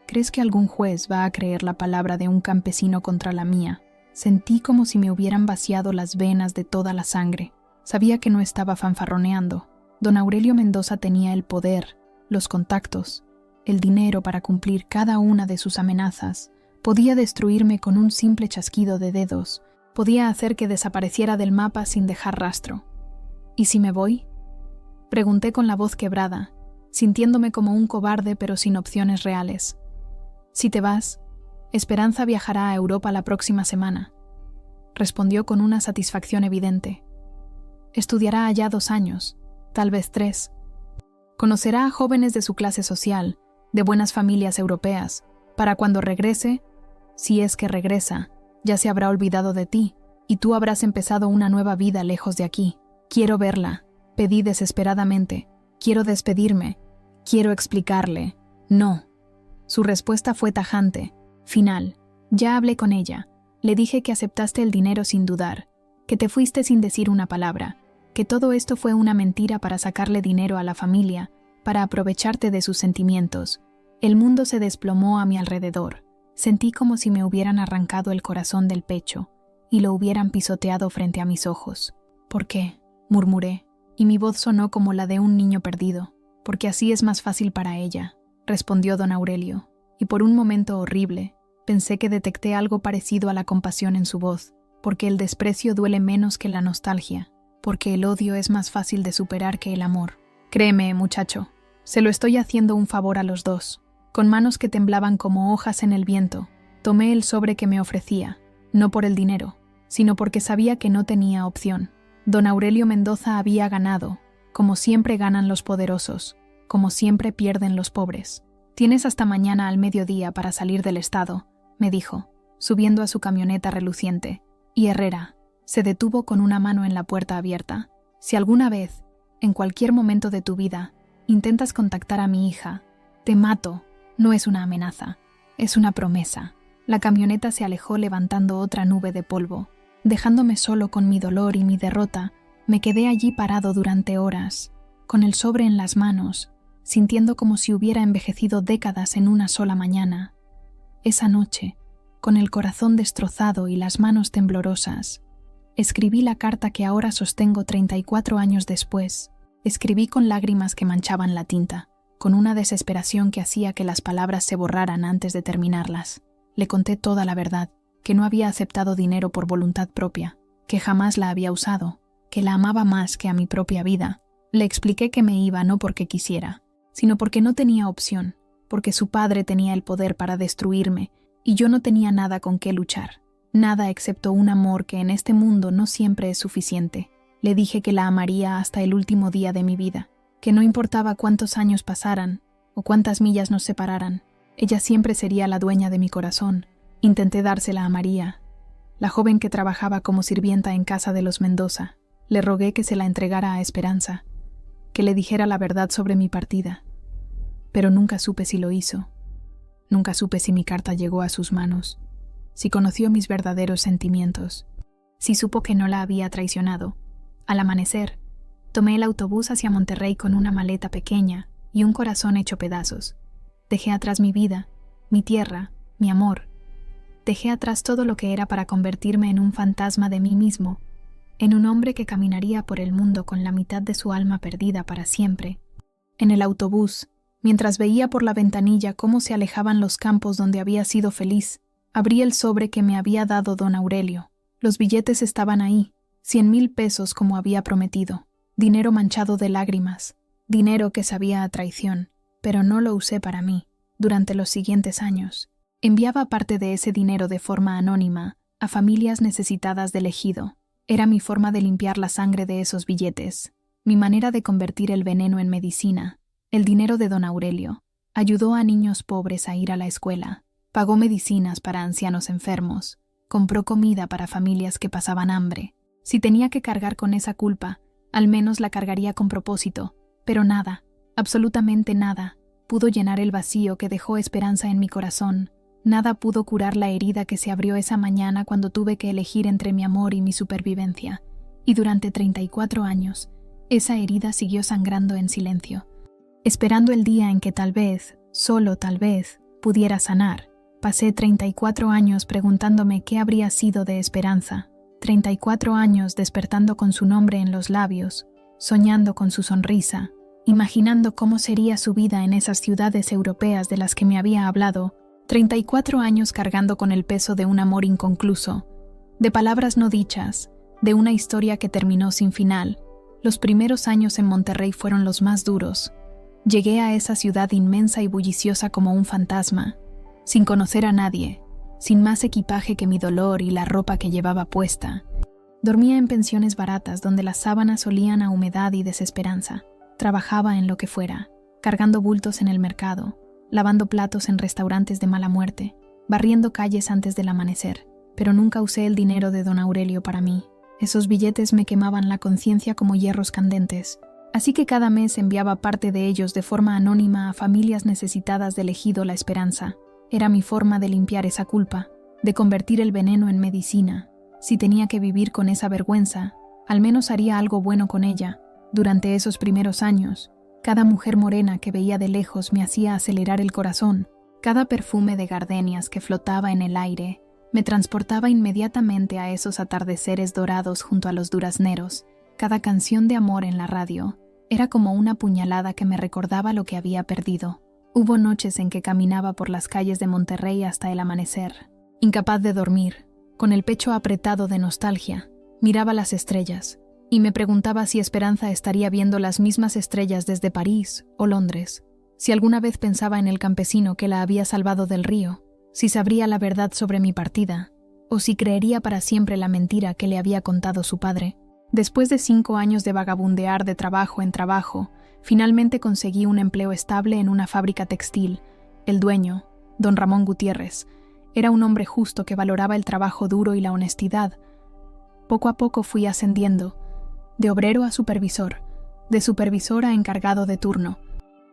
¿Crees que algún juez va a creer la palabra de un campesino contra la mía?» Sentí como si me hubieran vaciado las venas de toda la sangre. Sabía que no estaba fanfarroneando. Don Aurelio Mendoza tenía el poder, los contactos, el dinero para cumplir cada una de sus amenazas. Podía destruirme con un simple chasquido de dedos. Podía hacer que desapareciera del mapa sin dejar rastro. «¿Y si me voy?», pregunté con la voz quebrada, sintiéndome como un cobarde pero sin opciones reales. «Si te vas, Esperanza viajará a Europa la próxima semana», respondió con una satisfacción evidente. «Estudiará allá 2 años, tal vez 3. Conocerá a jóvenes de su clase social, de buenas familias europeas. Para cuando regrese, si es que regresa, ya se habrá olvidado de ti, y tú habrás empezado una nueva vida lejos de aquí. Quiero verla», pedí desesperadamente. «Quiero despedirme. Quiero explicarle. No». Su respuesta fue tajante, final. «Ya hablé con ella. Le dije que aceptaste el dinero sin dudar, que te fuiste sin decir una palabra, que todo esto fue una mentira para sacarle dinero a la familia, para aprovecharte de sus sentimientos». El mundo se desplomó a mi alrededor. Sentí como si me hubieran arrancado el corazón del pecho y lo hubieran pisoteado frente a mis ojos. «¿Por qué?», murmuré, y mi voz sonó como la de un niño perdido. «Porque así es más fácil para ella», respondió don Aurelio, y por un momento horrible pensé que detecté algo parecido a la compasión en su voz. «Porque el desprecio duele menos que la nostalgia, porque el odio es más fácil de superar que el amor. Créeme, muchacho, se lo estoy haciendo un favor a los dos». Con manos que temblaban como hojas en el viento, tomé el sobre que me ofrecía, no por el dinero, sino porque sabía que no tenía opción. Don Aurelio Mendoza había ganado, como siempre ganan los poderosos, como siempre pierden los pobres. «Tienes hasta mañana al mediodía para salir del estado», me dijo, subiendo a su camioneta reluciente, y Herrera se detuvo con una mano en la puerta abierta. «Si alguna vez, en cualquier momento de tu vida, intentas contactar a mi hija, te mato». No es una amenaza, es una promesa. La camioneta se alejó levantando otra nube de polvo. Dejándome solo con mi dolor y mi derrota, me quedé allí parado durante horas, con el sobre en las manos, sintiendo como si hubiera envejecido décadas en una sola mañana. Esa noche, con el corazón destrozado y las manos temblorosas, escribí la carta que ahora sostengo 34 años después. Escribí con lágrimas que manchaban la tinta, con una desesperación que hacía que las palabras se borraran antes de terminarlas. Le conté toda la verdad, que no había aceptado dinero por voluntad propia, que jamás la había usado, que la amaba más que a mi propia vida. Le expliqué que me iba no porque quisiera, sino porque no tenía opción, porque su padre tenía el poder para destruirme y yo no tenía nada con qué luchar, nada excepto un amor que en este mundo no siempre es suficiente. Le dije que la amaría hasta el último día de mi vida, que no importaba cuántos años pasaran o cuántas millas nos separaran, ella siempre sería la dueña de mi corazón. Intenté dársela a María, la joven que trabajaba como sirvienta en casa de los Mendoza. Le rogué que se la entregara a Esperanza, que le dijera la verdad sobre mi partida. Pero nunca supe si lo hizo. Nunca supe si mi carta llegó a sus manos, si conoció mis verdaderos sentimientos, si supo que no la había traicionado. Al amanecer, tomé el autobús hacia Monterrey con una maleta pequeña y un corazón hecho pedazos. Dejé atrás mi vida, mi tierra, mi amor. Dejé atrás todo lo que era para convertirme en un fantasma de mí mismo, en un hombre que caminaría por el mundo con la mitad de su alma perdida para siempre. En el autobús, mientras veía por la ventanilla cómo se alejaban los campos donde había sido feliz, abrí el sobre que me había dado don Aurelio. Los billetes estaban ahí, 100,000 pesos como había prometido, dinero manchado de lágrimas, dinero que sabía a traición, pero no lo usé para mí. Durante los siguientes años, enviaba parte de ese dinero de forma anónima a familias necesitadas del ejido. Era mi forma de limpiar la sangre de esos billetes, mi manera de convertir el veneno en medicina. El dinero de don Aurelio ayudó a niños pobres a ir a la escuela, pagó medicinas para ancianos enfermos, compró comida para familias que pasaban hambre. Si tenía que cargar con esa culpa, al menos la cargaría con propósito, pero nada, absolutamente nada, pudo llenar el vacío que dejó Esperanza en mi corazón. Nada pudo curar la herida que se abrió esa mañana cuando tuve que elegir entre mi amor y mi supervivencia. Y durante 34 años, esa herida siguió sangrando en silencio, esperando el día en que tal vez, solo tal vez, pudiera sanar. Pasé 34 años preguntándome qué habría sido de Esperanza, 34 años despertando con su nombre en los labios, soñando con su sonrisa, imaginando cómo sería su vida en esas ciudades europeas de las que me había hablado, 34 años cargando con el peso de un amor inconcluso, de palabras no dichas, de una historia que terminó sin final. Los primeros años en Monterrey fueron los más duros. Llegué a esa ciudad inmensa y bulliciosa como un fantasma, sin conocer a nadie, sin más equipaje que mi dolor y la ropa que llevaba puesta. Dormía en pensiones baratas donde las sábanas olían a humedad y desesperanza. Trabajaba en lo que fuera, cargando bultos en el mercado, lavando platos en restaurantes de mala muerte, barriendo calles antes del amanecer, pero nunca usé el dinero de don Aurelio para mí. Esos billetes me quemaban la conciencia como hierros candentes, así que cada mes enviaba parte de ellos de forma anónima a familias necesitadas del ejido La Esperanza. Era mi forma de limpiar esa culpa, de convertir el veneno en medicina. Si tenía que vivir con esa vergüenza, al menos haría algo bueno con ella. Durante esos primeros años, cada mujer morena que veía de lejos me hacía acelerar el corazón. Cada perfume de gardenias que flotaba en el aire me transportaba inmediatamente a esos atardeceres dorados junto a los durazneros. Cada canción de amor en la radio era como una puñalada que me recordaba lo que había perdido. Hubo noches en que caminaba por las calles de Monterrey hasta el amanecer, incapaz de dormir, con el pecho apretado de nostalgia. Miraba las estrellas y me preguntaba si Esperanza estaría viendo las mismas estrellas desde París o Londres, si alguna vez pensaba en el campesino que la había salvado del río, si sabría la verdad sobre mi partida, o si creería para siempre la mentira que le había contado su padre. Después de 5 años de vagabundear de trabajo en trabajo, finalmente conseguí un empleo estable en una fábrica textil. El dueño, don Ramón Gutiérrez, era un hombre justo que valoraba el trabajo duro y la honestidad. Poco a poco fui ascendiendo, de obrero a supervisor, de supervisor a encargado de turno.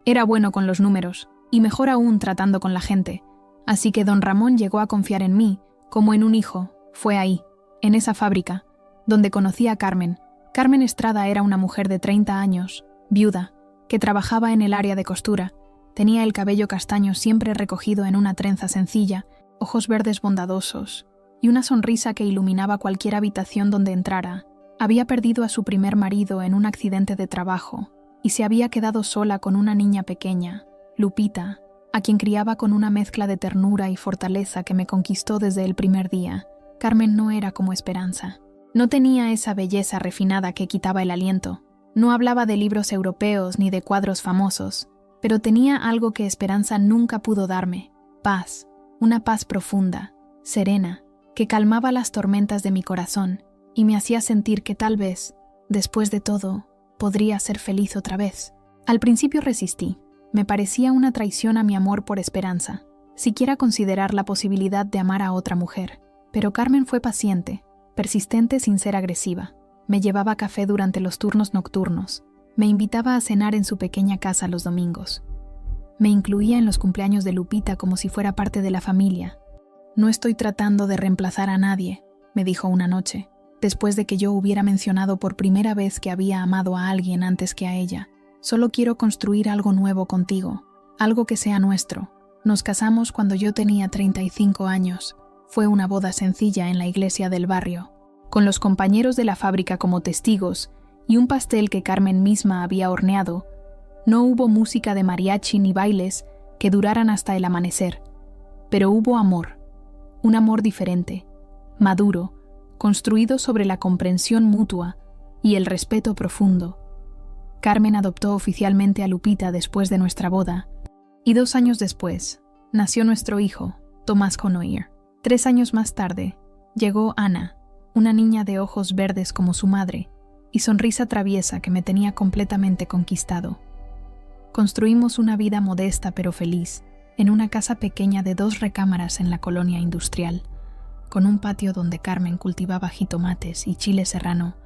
Era bueno con los números, y mejor aún tratando con la gente. Así que don Ramón llegó a confiar en mí, como en un hijo. Fue ahí, en esa fábrica, donde conocí a Carmen. Carmen Estrada era una mujer de 30 años, viuda, que trabajaba en el área de costura. Tenía el cabello castaño siempre recogido en una trenza sencilla, ojos verdes bondadosos, y una sonrisa que iluminaba cualquier habitación donde entrara. Había perdido a su primer marido en un accidente de trabajo, y se había quedado sola con una niña pequeña, Lupita, a quien criaba con una mezcla de ternura y fortaleza que me conquistó desde el primer día. Carmen no era como Esperanza. No tenía esa belleza refinada que quitaba el aliento. No hablaba de libros europeos ni de cuadros famosos, pero tenía algo que Esperanza nunca pudo darme: paz, una paz profunda, serena, que calmaba las tormentas de mi corazón y me hacía sentir que tal vez, después de todo, podría ser feliz otra vez. Al principio resistí. Me parecía una traición a mi amor por Esperanza, siquiera considerar la posibilidad de amar a otra mujer. Pero Carmen fue paciente, persistente sin ser agresiva. Me llevaba café durante los turnos nocturnos. Me invitaba a cenar en su pequeña casa los domingos. Me incluía en los cumpleaños de Lupita como si fuera parte de la familia. «No estoy tratando de reemplazar a nadie», me dijo una noche, después de que yo hubiera mencionado por primera vez que había amado a alguien antes que a ella. «Solo quiero construir algo nuevo contigo, algo que sea nuestro». Nos casamos cuando yo tenía 35 años. Fue una boda sencilla en la iglesia del barrio, con los compañeros de la fábrica como testigos y un pastel que Carmen misma había horneado. No hubo música de mariachi ni bailes que duraran hasta el amanecer, pero hubo amor, un amor diferente, maduro, construido sobre la comprensión mutua y el respeto profundo. Carmen adoptó oficialmente a Lupita después de nuestra boda, y 2 años después nació nuestro hijo, Tomás Conoir. 3 años más tarde llegó Ana, una niña de ojos verdes como su madre y sonrisa traviesa que me tenía completamente conquistado. Construimos una vida modesta pero feliz, en una casa pequeña de 2 recámaras en la colonia industrial, con un patio donde Carmen cultivaba jitomates y chile serrano,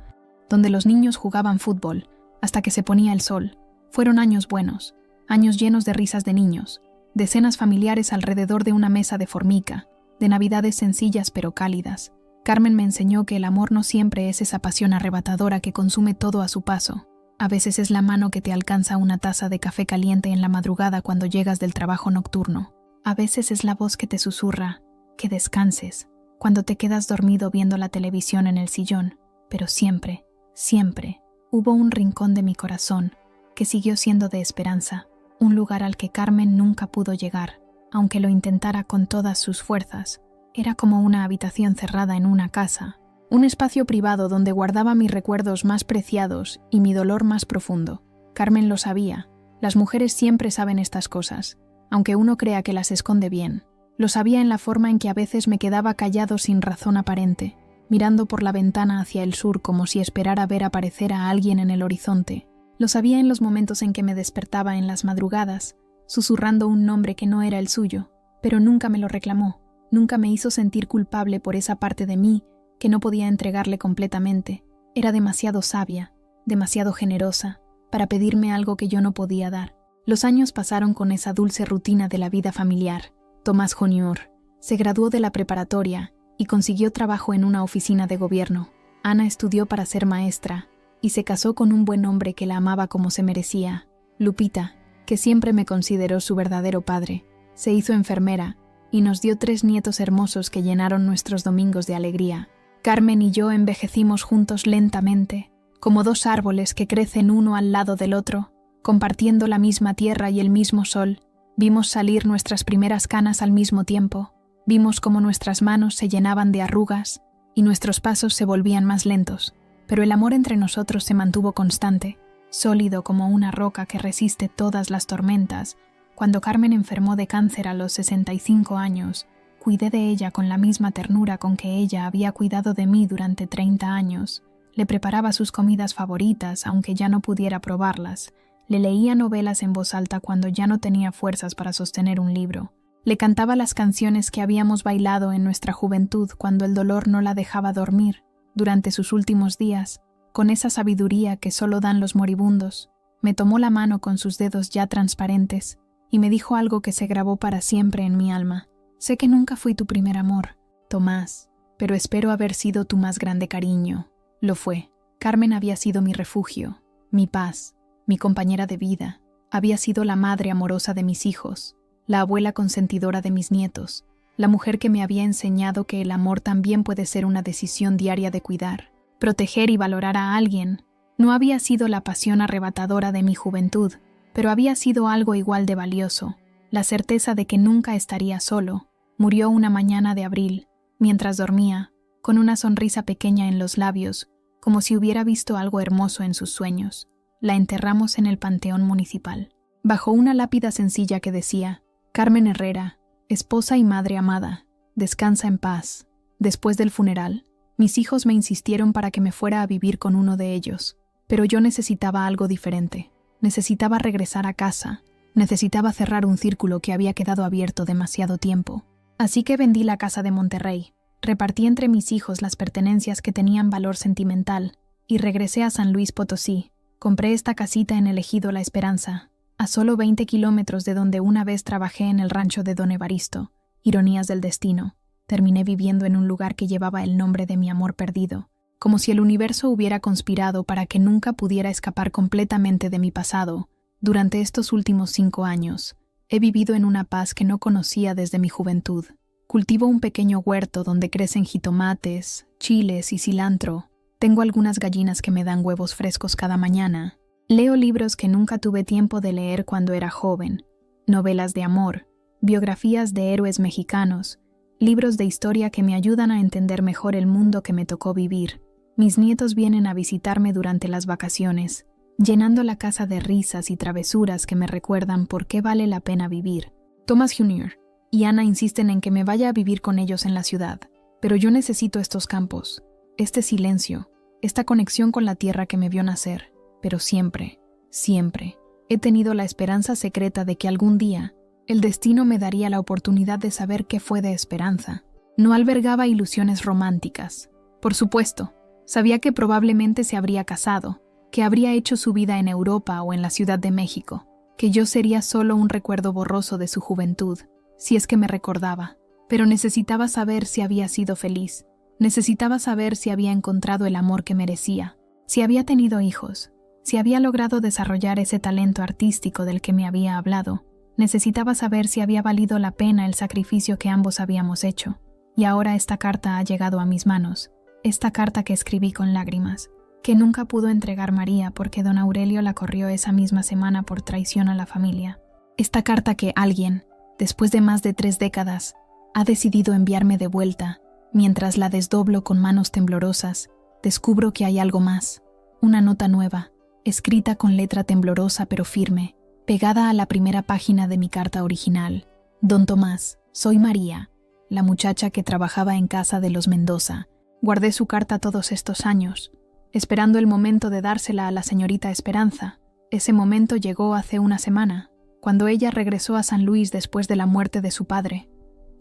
donde los niños jugaban fútbol hasta que se ponía el sol. Fueron años buenos, años llenos de risas de niños, de cenas familiares alrededor de una mesa de formica, de navidades sencillas pero cálidas. Carmen me enseñó que el amor no siempre es esa pasión arrebatadora que consume todo a su paso. A veces es la mano que te alcanza una taza de café caliente en la madrugada cuando llegas del trabajo nocturno. A veces es la voz que te susurra que descanses cuando te quedas dormido viendo la televisión en el sillón. Pero siempre, siempre, hubo un rincón de mi corazón que siguió siendo de Esperanza, un lugar al que Carmen nunca pudo llegar, aunque lo intentara con todas sus fuerzas. Era como una habitación cerrada en una casa, un espacio privado donde guardaba mis recuerdos más preciados y mi dolor más profundo. Carmen lo sabía. Las mujeres siempre saben estas cosas, aunque uno crea que las esconde bien. Lo sabía en la forma en que a veces me quedaba callado sin razón aparente, mirando por la ventana hacia el sur como si esperara ver aparecer a alguien en el horizonte. Lo sabía en los momentos en que me despertaba en las madrugadas, susurrando un nombre que no era el suyo, pero nunca me lo reclamó, nunca me hizo sentir culpable por esa parte de mí que no podía entregarle completamente. Era demasiado sabia, demasiado generosa, para pedirme algo que yo no podía dar. Los años pasaron con esa dulce rutina de la vida familiar. Tomás Junior se graduó de la preparatoria y consiguió trabajo en una oficina de gobierno. Ana estudió para ser maestra y se casó con un buen hombre que la amaba como se merecía. Lupita, que siempre me consideró su verdadero padre, se hizo enfermera y nos dio 3 nietos hermosos que llenaron nuestros domingos de alegría. Carmen y yo envejecimos juntos lentamente, como 2 árboles que crecen uno al lado del otro, compartiendo la misma tierra y el mismo sol. Vimos salir nuestras primeras canas al mismo tiempo, vimos cómo nuestras manos se llenaban de arrugas y nuestros pasos se volvían más lentos. Pero el amor entre nosotros se mantuvo constante, sólido como una roca que resiste todas las tormentas. Cuando Carmen enfermó de cáncer a los 65 años, cuidé de ella con la misma ternura con que ella había cuidado de mí durante 30 años. Le preparaba sus comidas favoritas, aunque ya no pudiera probarlas. Le leía novelas en voz alta cuando ya no tenía fuerzas para sostener un libro. Le cantaba las canciones que habíamos bailado en nuestra juventud cuando el dolor no la dejaba dormir. Durante sus últimos días, con esa sabiduría que solo dan los moribundos, me tomó la mano con sus dedos ya transparentes y me dijo algo que se grabó para siempre en mi alma. Sé que nunca fui tu primer amor, Tomás, pero espero haber sido tu más grande cariño. Lo fue. Carmen había sido mi refugio, mi paz, mi compañera de vida. Había sido la madre amorosa de mis hijos, la abuela consentidora de mis nietos, la mujer que me había enseñado que el amor también puede ser una decisión diaria de cuidar, proteger y valorar a alguien. No había sido la pasión arrebatadora de mi juventud, pero había sido algo igual de valioso, la certeza de que nunca estaría solo. Murió una mañana de abril, mientras dormía, con una sonrisa pequeña en los labios, como si hubiera visto algo hermoso en sus sueños. la enterramos en el Panteón Municipal, bajo una lápida sencilla que decía: Carmen Herrera, esposa y madre amada, descansa en paz. Después del funeral, mis hijos me insistieron para que me fuera a vivir con uno de ellos, pero yo necesitaba algo diferente. Necesitaba regresar a casa, necesitaba cerrar un círculo que había quedado abierto demasiado tiempo. Así que vendí la casa de Monterrey, repartí entre mis hijos las pertenencias que tenían valor sentimental y regresé a San Luis Potosí. Compré esta casita en el ejido La Esperanza, a solo 20 kilómetros de donde una vez trabajé en el rancho de Don Evaristo. Ironías del destino. Terminé viviendo en un lugar que llevaba el nombre de mi amor perdido, como si el universo hubiera conspirado para que nunca pudiera escapar completamente de mi pasado. Durante estos últimos 5 años, he vivido en una paz que no conocía desde mi juventud. Cultivo un pequeño huerto donde crecen jitomates, chiles y cilantro. Tengo algunas gallinas que me dan huevos frescos cada mañana. Leo libros que nunca tuve tiempo de leer cuando era joven. Novelas de amor, biografías de héroes mexicanos, libros de historia que me ayudan a entender mejor el mundo que me tocó vivir. Mis nietos vienen a visitarme durante las vacaciones, llenando la casa de risas y travesuras que me recuerdan por qué vale la pena vivir. Thomas Jr. y Ana insisten en que me vaya a vivir con ellos en la ciudad, pero yo necesito estos campos, este silencio, esta conexión con la tierra que me vio nacer. Pero siempre, siempre, he tenido la esperanza secreta de que algún día el destino me daría la oportunidad de saber qué fue de Esperanza. No albergaba ilusiones románticas. Por supuesto, sabía que probablemente se habría casado, que habría hecho su vida en Europa o en la Ciudad de México, que yo sería solo un recuerdo borroso de su juventud, si es que me recordaba. Pero necesitaba saber si había sido feliz. Necesitaba saber si había encontrado el amor que merecía, si había tenido hijos, si había logrado desarrollar ese talento artístico del que me había hablado. Necesitaba saber si había valido la pena el sacrificio que ambos habíamos hecho. Y ahora esta carta ha llegado a mis manos, esta carta que escribí con lágrimas, que nunca pudo entregar María porque don Aurelio la corrió esa misma semana por traición a la familia. Esta carta que alguien, después de más de 3 décadas, ha decidido enviarme de vuelta. Mientras la desdoblo con manos temblorosas, descubro que hay algo más, una nota nueva, escrita con letra temblorosa pero firme, pegada a la primera página de mi carta original. Don Tomás, soy María, la muchacha que trabajaba en casa de los Mendoza. Guardé su carta todos estos años, esperando el momento de dársela a la señorita Esperanza. Ese momento llegó hace una semana, cuando ella regresó a San Luis después de la muerte de su padre.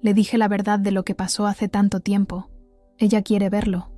Le dije la verdad de lo que pasó hace tanto tiempo. Ella quiere verlo.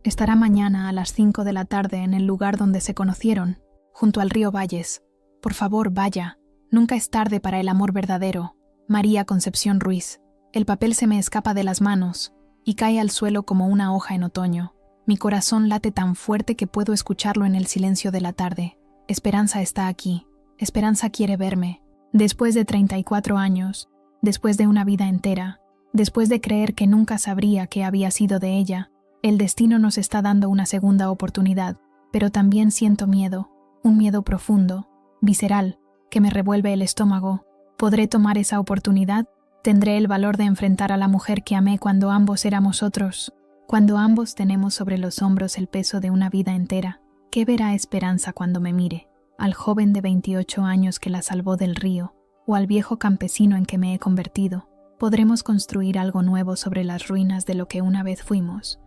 Estará mañana a las 5 de la tarde en el lugar donde se conocieron, junto al río Valles. Por favor, vaya. Nunca es tarde para el amor verdadero. María Concepción Ruiz. El papel se me escapa de las manos y cae al suelo como una hoja en otoño. Mi corazón late tan fuerte que puedo escucharlo en el silencio de la tarde. Esperanza está aquí. Esperanza quiere verme. Después de 34 años, después de una vida entera, después de creer que nunca sabría qué había sido de ella, el destino nos está dando una segunda oportunidad, pero también siento miedo, un miedo profundo, visceral, que me revuelve el estómago. ¿Podré tomar esa oportunidad? ¿Tendré el valor de enfrentar a la mujer que amé cuando ambos éramos otros? Cuando ambos tenemos sobre los hombros el peso de una vida entera. ¿Qué verá Esperanza cuando me mire? ¿Al joven de 28 años que la salvó del río? ¿O al viejo campesino en que me he convertido? ¿Podremos construir algo nuevo sobre las ruinas de lo que una vez fuimos?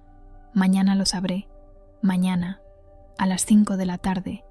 Mañana lo sabré. Mañana, a las 5 de la tarde,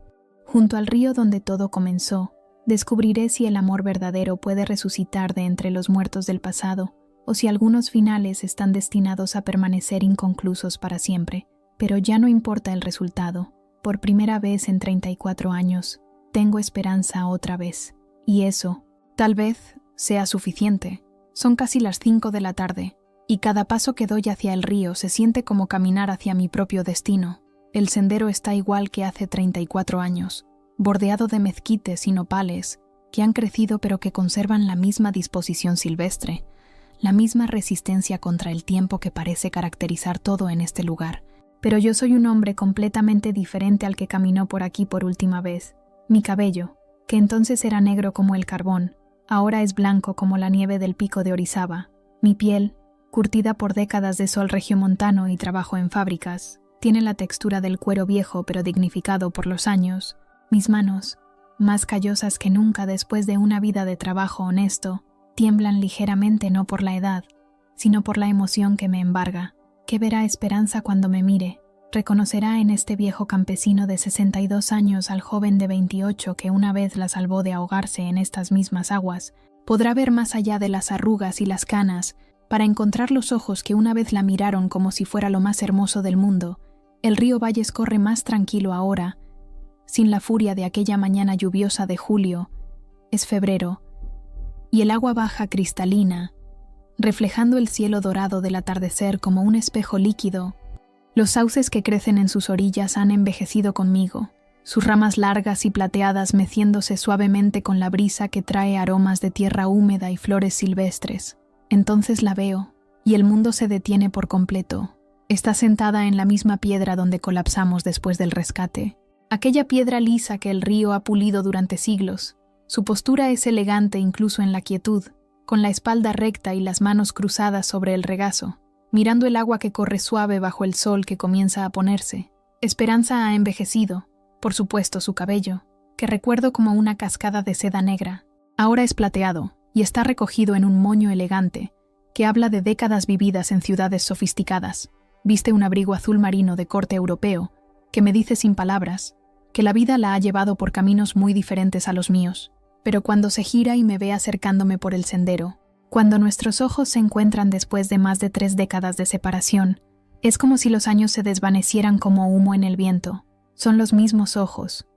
junto al río donde todo comenzó, descubriré si el amor verdadero puede resucitar de entre los muertos del pasado, o si algunos finales están destinados a permanecer inconclusos para siempre. Pero ya no importa el resultado. Por primera vez en 34 años, tengo esperanza otra vez. Y eso, tal vez, sea suficiente. Son casi las 5 de la tarde, y cada paso que doy hacia el río se siente como caminar hacia mi propio destino. El sendero está igual que hace 34 años, bordeado de mezquites y nopales, que han crecido pero que conservan la misma disposición silvestre, la misma resistencia contra el tiempo que parece caracterizar todo en este lugar. Pero yo soy un hombre completamente diferente al que caminó por aquí por última vez. Mi cabello, que entonces era negro como el carbón, ahora es blanco como la nieve del pico de Orizaba. Mi piel, curtida por décadas de sol regiomontano y trabajo en fábricas, tiene la textura del cuero viejo pero dignificado por los años. Mis manos, más callosas que nunca después de una vida de trabajo honesto, tiemblan ligeramente no por la edad, sino por la emoción que me embarga. ¿Qué verá Esperanza cuando me mire? Reconocerá en este viejo campesino de 62 años al joven de 28 que una vez la salvó de ahogarse en estas mismas aguas. Podrá ver más allá de las arrugas y las canas para encontrar los ojos que una vez la miraron como si fuera lo más hermoso del mundo. El río Valles corre más tranquilo ahora, sin la furia de aquella mañana lluviosa de julio. Es febrero, y el agua baja cristalina, reflejando el cielo dorado del atardecer como un espejo líquido. Los sauces que crecen en sus orillas han envejecido conmigo, sus ramas largas y plateadas meciéndose suavemente con la brisa que trae aromas de tierra húmeda y flores silvestres. Entonces la veo, y el mundo se detiene por completo. Está sentada en la misma piedra donde colapsamos después del rescate. Aquella piedra lisa que el río ha pulido durante siglos. Su postura es elegante incluso en la quietud, con la espalda recta y las manos cruzadas sobre el regazo, mirando el agua que corre suave bajo el sol que comienza a ponerse. Esperanza ha envejecido, por supuesto su cabello, que recuerdo como una cascada de seda negra. Ahora es plateado y está recogido en un moño elegante, que habla de décadas vividas en ciudades sofisticadas. Viste un abrigo azul marino de corte europeo, que me dice sin palabras, que la vida la ha llevado por caminos muy diferentes a los míos. Pero cuando se gira y me ve acercándome por el sendero, cuando nuestros ojos se encuentran después de más de 3 décadas de separación, es como si los años se desvanecieran como humo en el viento. Son los mismos ojos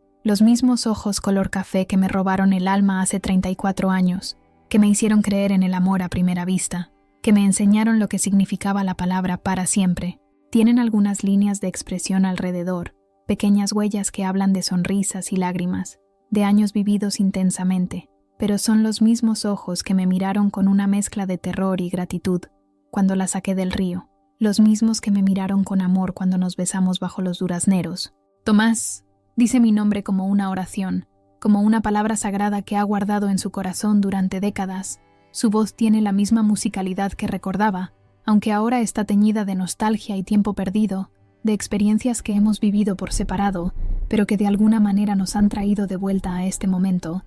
color café que me robaron el alma hace 34 años, que me hicieron creer en el amor a primera vista, que me enseñaron lo que significaba la palabra para siempre. Tienen algunas líneas de expresión alrededor, pequeñas huellas que hablan de sonrisas y lágrimas, de años vividos intensamente, pero son los mismos ojos que me miraron con una mezcla de terror y gratitud cuando la saqué del río, los mismos que me miraron con amor cuando nos besamos bajo los durazneros. Tomás dice mi nombre como una oración, como una palabra sagrada que ha guardado en su corazón durante décadas. Su voz tiene la misma musicalidad que recordaba, aunque ahora está teñida de nostalgia y tiempo perdido, de experiencias que hemos vivido por separado, pero que de alguna manera nos han traído de vuelta a este momento.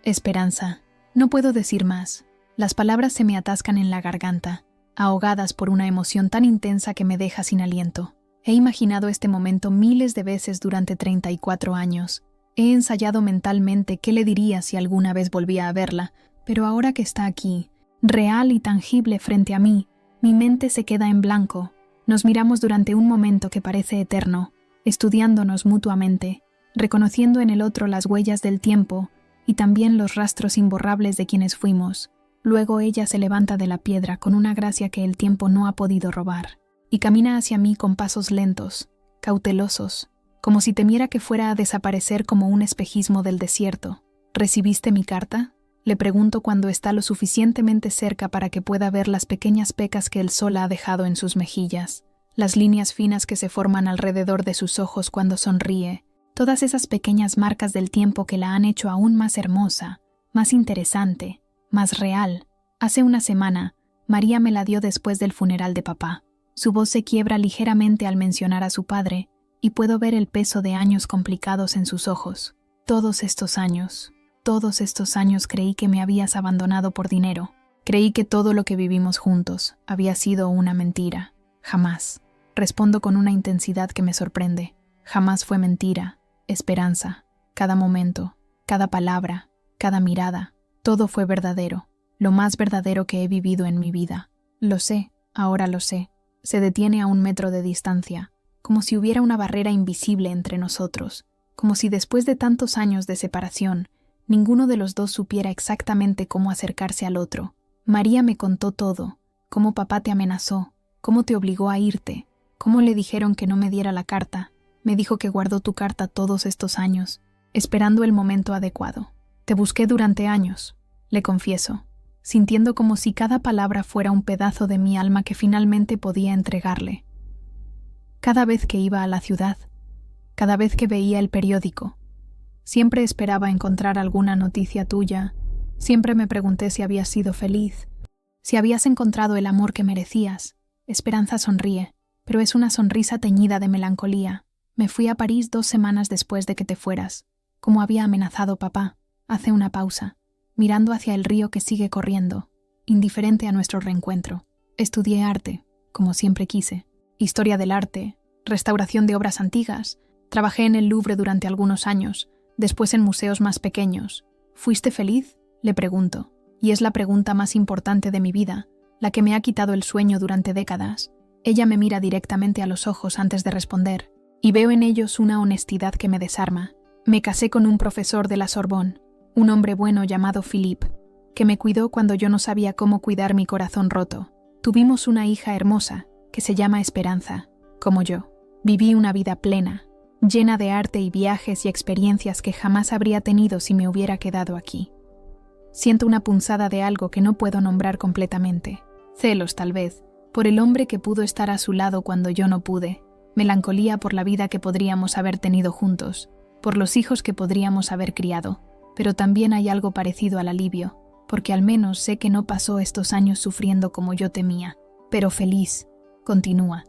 Esperanza. No puedo decir más. Las palabras se me atascan en la garganta, ahogadas por una emoción tan intensa que me deja sin aliento. He imaginado este momento miles de veces durante 34 años. He ensayado mentalmente qué le diría si alguna vez volvía a verla, pero ahora que está aquí, real y tangible frente a mí, mi mente se queda en blanco. Nos miramos durante un momento que parece eterno, estudiándonos mutuamente, reconociendo en el otro las huellas del tiempo y también los rastros imborrables de quienes fuimos. Luego ella se levanta de la piedra con una gracia que el tiempo no ha podido robar, y camina hacia mí con pasos lentos, cautelosos, como si temiera que fuera a desaparecer como un espejismo del desierto. ¿Recibiste mi carta?, le pregunto cuando está lo suficientemente cerca para que pueda ver las pequeñas pecas que el sol ha dejado en sus mejillas, las líneas finas que se forman alrededor de sus ojos cuando sonríe, todas esas pequeñas marcas del tiempo que la han hecho aún más hermosa, más interesante, más real. Hace una semana, María me la dio después del funeral de papá. Su voz se quiebra ligeramente al mencionar a su padre, y puedo ver el peso de años complicados en sus ojos. Todos estos años creí que me habías abandonado por dinero. Creí que todo lo que vivimos juntos había sido una mentira. Jamás. Respondo con una intensidad que me sorprende. Jamás fue mentira. Esperanza. Cada momento, cada palabra, cada mirada, todo fue verdadero. Lo más verdadero que he vivido en mi vida. Lo sé, ahora lo sé. Se detiene a 1 metro de distancia, como si hubiera una barrera invisible entre nosotros, como si después de tantos años de separación, ninguno de los dos supiera exactamente cómo acercarse al otro. María me contó todo, cómo papá te amenazó, cómo te obligó a irte, cómo le dijeron que no me diera la carta. Me dijo que guardó tu carta todos estos años, esperando el momento adecuado. Te busqué durante años, le confieso, sintiendo como si cada palabra fuera un pedazo de mi alma que finalmente podía entregarle. Cada vez que iba a la ciudad, cada vez que veía el periódico, siempre esperaba encontrar alguna noticia tuya. Siempre me pregunté si habías sido feliz, si habías encontrado el amor que merecías. Esperanza sonríe, pero es una sonrisa teñida de melancolía. Me fui a París 2 semanas después de que te fueras. como había amenazado papá. Hace una pausa, mirando hacia el río que sigue corriendo, indiferente a nuestro reencuentro. Estudié arte, como siempre quise, historia del arte, restauración de obras antiguas. Trabajé en el Louvre durante algunos años, después en museos más pequeños. ¿Fuiste feliz?, le pregunto, y es la pregunta más importante de mi vida, la que me ha quitado el sueño durante décadas. Ella me mira directamente a los ojos antes de responder, y veo en ellos una honestidad que me desarma. Me casé con un profesor de la Sorbonne, un hombre bueno llamado Philippe, que me cuidó cuando yo no sabía cómo cuidar mi corazón roto. Tuvimos una hija hermosa, que se llama Esperanza, como yo. Viví una vida plena, llena de arte y viajes y experiencias que jamás habría tenido si me hubiera quedado aquí. Siento una punzada de algo que no puedo nombrar completamente. Celos, tal vez, por el hombre que pudo estar a su lado cuando yo no pude. Melancolía por la vida que podríamos haber tenido juntos, por los hijos que podríamos haber criado. Pero también hay algo parecido al alivio, porque al menos sé que no pasó estos años sufriendo como yo temía. Pero feliz, continúa.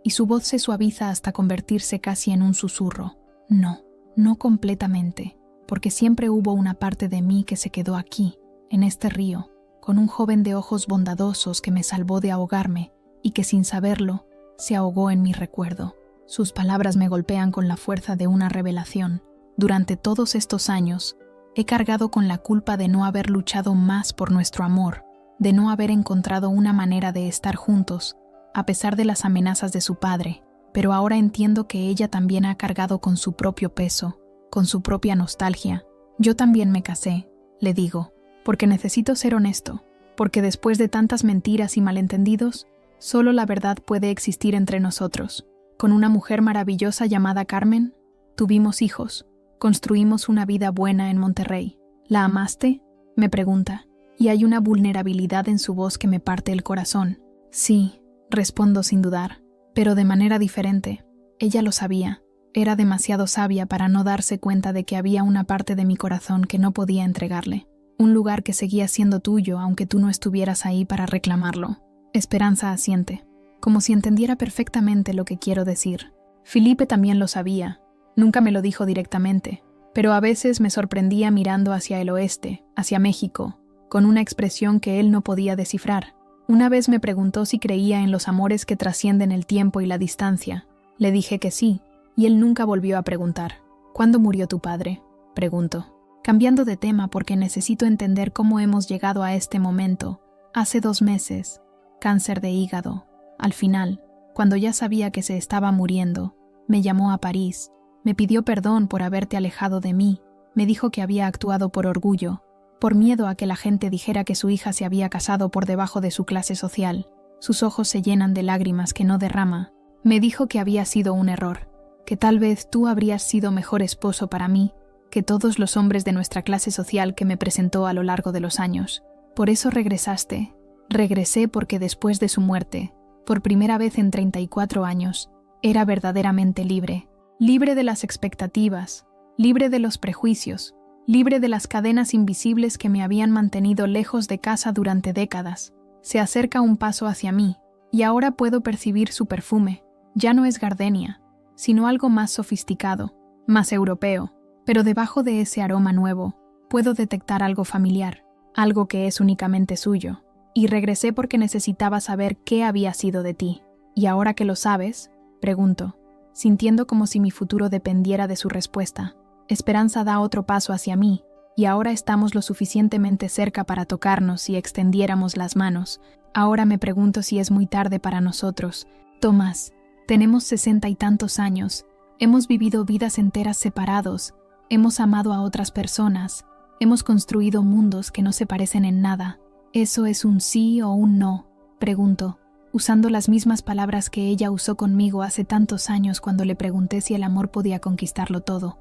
Y su voz se suaviza hasta convertirse casi en un susurro. No, no completamente, porque siempre hubo una parte de mí que se quedó aquí, en este río, con un joven de ojos bondadosos que me salvó de ahogarme y que sin saberlo, se ahogó en mi recuerdo. Sus palabras me golpean con la fuerza de una revelación. Durante todos estos años, he cargado con la culpa de no haber luchado más por nuestro amor, de no haber encontrado una manera de estar juntos, a pesar de las amenazas de su padre, pero ahora entiendo que ella también ha cargado con su propio peso, con su propia nostalgia. Yo también me casé, le digo, porque necesito ser honesto, porque después de tantas mentiras y malentendidos, solo la verdad puede existir entre nosotros. Con una mujer maravillosa llamada Carmen, tuvimos hijos, construimos una vida buena en Monterrey. ¿La amaste?, me pregunta, y hay una vulnerabilidad en su voz que me parte el corazón. Sí, respondo sin dudar, pero de manera diferente. Ella lo sabía. Era demasiado sabia para no darse cuenta de que había una parte de mi corazón que no podía entregarle. Un lugar que seguía siendo tuyo aunque tú no estuvieras ahí para reclamarlo. Esperanza asiente, como si entendiera perfectamente lo que quiero decir. Felipe también lo sabía. Nunca me lo dijo directamente, pero a veces me sorprendía mirando hacia el oeste, hacia México, con una expresión que él no podía descifrar. Una vez me preguntó si creía en los amores que trascienden el tiempo y la distancia. Le dije que sí, y él nunca volvió a preguntar. ¿Cuándo murió tu padre?, preguntó, cambiando de tema porque necesito entender cómo hemos llegado a este momento. Hace 2 meses, cáncer de hígado. Al final, cuando ya sabía que se estaba muriendo, me llamó a París, me pidió perdón por haberte alejado de mí, me dijo que había actuado por orgullo, por miedo a que la gente dijera que su hija se había casado por debajo de su clase social. Sus ojos se llenan de lágrimas que no derrama. Me dijo que había sido un error, que tal vez tú habrías sido mejor esposo para mí que todos los hombres de nuestra clase social que me presentó a lo largo de los años. Por eso regresaste. Regresé porque después de su muerte, por primera vez en 34 años, era verdaderamente libre. Libre de las expectativas, libre de los prejuicios, libre de las cadenas invisibles que me habían mantenido lejos de casa durante décadas. Se acerca un paso hacia mí, y ahora puedo percibir su perfume. Ya no es gardenia, sino algo más sofisticado, más europeo, pero debajo de ese aroma nuevo, puedo detectar algo familiar, algo que es únicamente suyo. Y regresé porque necesitaba saber qué había sido de ti. ¿Y ahora que lo sabes?, pregunto, sintiendo como si mi futuro dependiera de su respuesta. Esperanza da otro paso hacia mí, y ahora estamos lo suficientemente cerca para tocarnos si extendiéramos las manos. Ahora me pregunto si es muy tarde para nosotros. Tomás, tenemos 60 y tantos años, hemos vivido vidas enteras separados, hemos amado a otras personas, hemos construido mundos que no se parecen en nada. ¿Eso es un sí o un no?, pregunto, usando las mismas palabras que ella usó conmigo hace tantos años cuando le pregunté si el amor podía conquistarlo todo.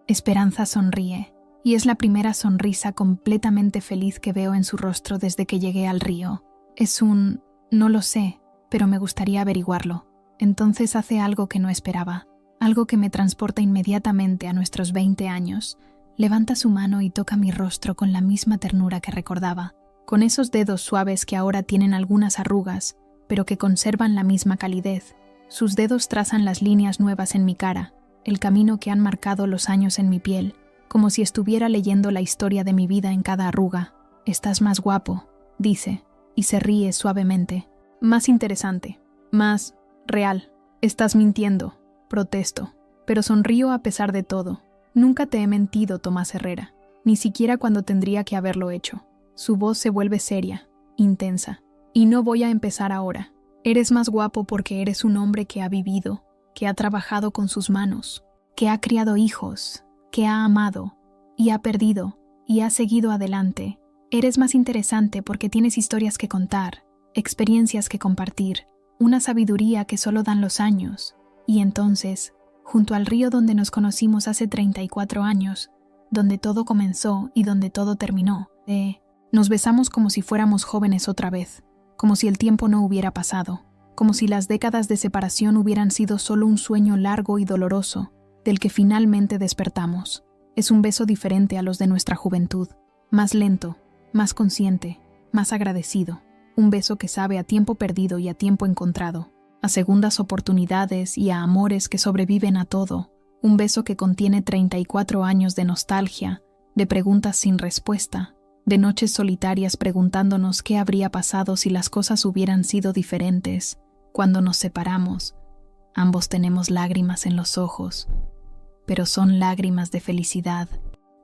Esperanza sonríe, y es la primera sonrisa completamente feliz que veo en su rostro desde que llegué al río. Es un no lo sé, pero me gustaría averiguarlo. Entonces hace algo que no esperaba, algo que me transporta inmediatamente a nuestros 20 años. Levanta su mano y toca mi rostro con la misma ternura que recordaba, con esos dedos suaves que ahora tienen algunas arrugas, pero que conservan la misma calidez. Sus dedos trazan las líneas nuevas en mi cara, el camino que han marcado los años en mi piel. como si estuviera leyendo la historia de mi vida en cada arruga. «Estás más guapo», dice, y se ríe suavemente. «Más interesante, más real». «Estás mintiendo», protesto, pero sonrío a pesar de todo. «Nunca te he mentido, Tomás Herrera, ni siquiera cuando tendría que haberlo hecho». Su voz se vuelve seria, intensa. «Y no voy a empezar ahora. Eres más guapo porque eres un hombre que ha vivido, que ha trabajado con sus manos, que ha criado hijos, que ha amado, y ha perdido, y ha seguido adelante. Eres más interesante porque tienes historias que contar, experiencias que compartir, una sabiduría que solo dan los años. Y entonces, junto al río donde nos conocimos hace 34 años, donde todo comenzó y donde todo terminó, nos besamos como si fuéramos jóvenes otra vez, como si el tiempo no hubiera pasado, como si las décadas de separación hubieran sido solo un sueño largo y doloroso, del que finalmente despertamos. Es un beso diferente a los de nuestra juventud, más lento, más consciente, más agradecido. Un beso que sabe a tiempo perdido y a tiempo encontrado, a segundas oportunidades y a amores que sobreviven a todo. Un beso que contiene 34 años de nostalgia, de preguntas sin respuesta, de noches solitarias preguntándonos qué habría pasado si las cosas hubieran sido diferentes. Cuando nos separamos, ambos tenemos lágrimas en los ojos, pero son lágrimas de felicidad,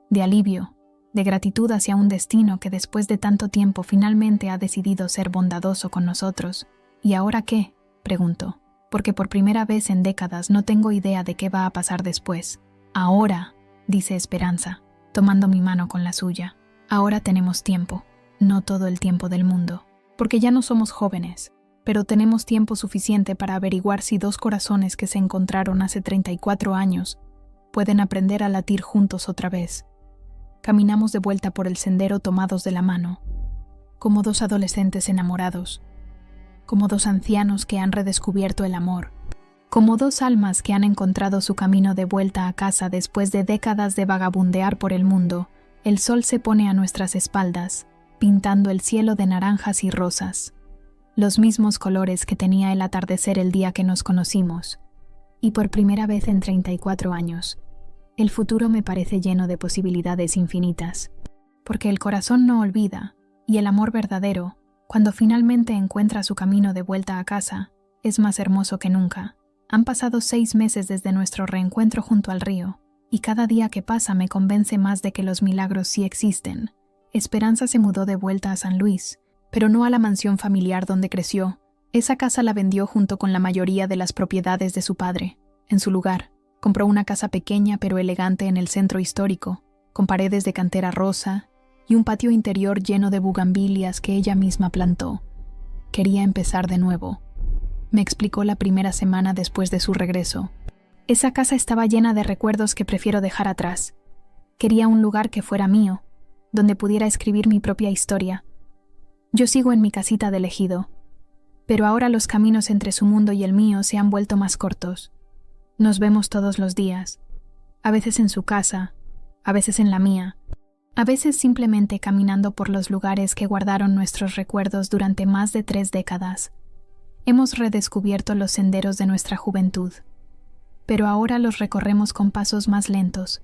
de alivio, de gratitud hacia un destino que después de tanto tiempo finalmente ha decidido ser bondadoso con nosotros. ¿Y ahora qué?, pregunto, porque por primera vez en décadas no tengo idea de qué va a pasar después. «Ahora», dice Esperanza, tomando mi mano con la suya, «ahora tenemos tiempo, no todo el tiempo del mundo, porque ya no somos jóvenes, pero tenemos tiempo suficiente para averiguar si dos corazones que se encontraron hace 34 años pueden aprender a latir juntos otra vez». Caminamos de vuelta por el sendero tomados de la mano, como dos adolescentes enamorados, como dos ancianos que han redescubierto el amor, como dos almas que han encontrado su camino de vuelta a casa después de décadas de vagabundear por el mundo. El sol se pone a nuestras espaldas, pintando el cielo de naranjas y rosas, los mismos colores que tenía el atardecer el día que nos conocimos, y por primera vez en 34 años, el futuro me parece lleno de posibilidades infinitas, porque el corazón no olvida, y el amor verdadero, cuando finalmente encuentra su camino de vuelta a casa, es más hermoso que nunca. Han pasado 6 meses desde nuestro reencuentro junto al río, y cada día que pasa me convence más de que los milagros sí existen. Esperanza se mudó de vuelta a San Luis, pero no a la mansión familiar donde creció. Esa casa la vendió junto con la mayoría de las propiedades de su padre. En su lugar, compró una casa pequeña pero elegante en el centro histórico, con paredes de cantera rosa y un patio interior lleno de bugambilias que ella misma plantó. Quería empezar de nuevo. Me explicó la primera semana después de su regreso. Esa casa estaba llena de recuerdos que prefiero dejar atrás. Quería un lugar que fuera mío, donde pudiera escribir mi propia historia. Yo sigo en mi casita del ejido, pero ahora los caminos entre su mundo y el mío se han vuelto más cortos. Nos vemos todos los días, a veces en su casa, a veces en la mía, a veces simplemente caminando por los lugares que guardaron nuestros recuerdos durante más de 3 décadas. Hemos redescubierto los senderos de nuestra juventud, pero ahora los recorremos con pasos más lentos,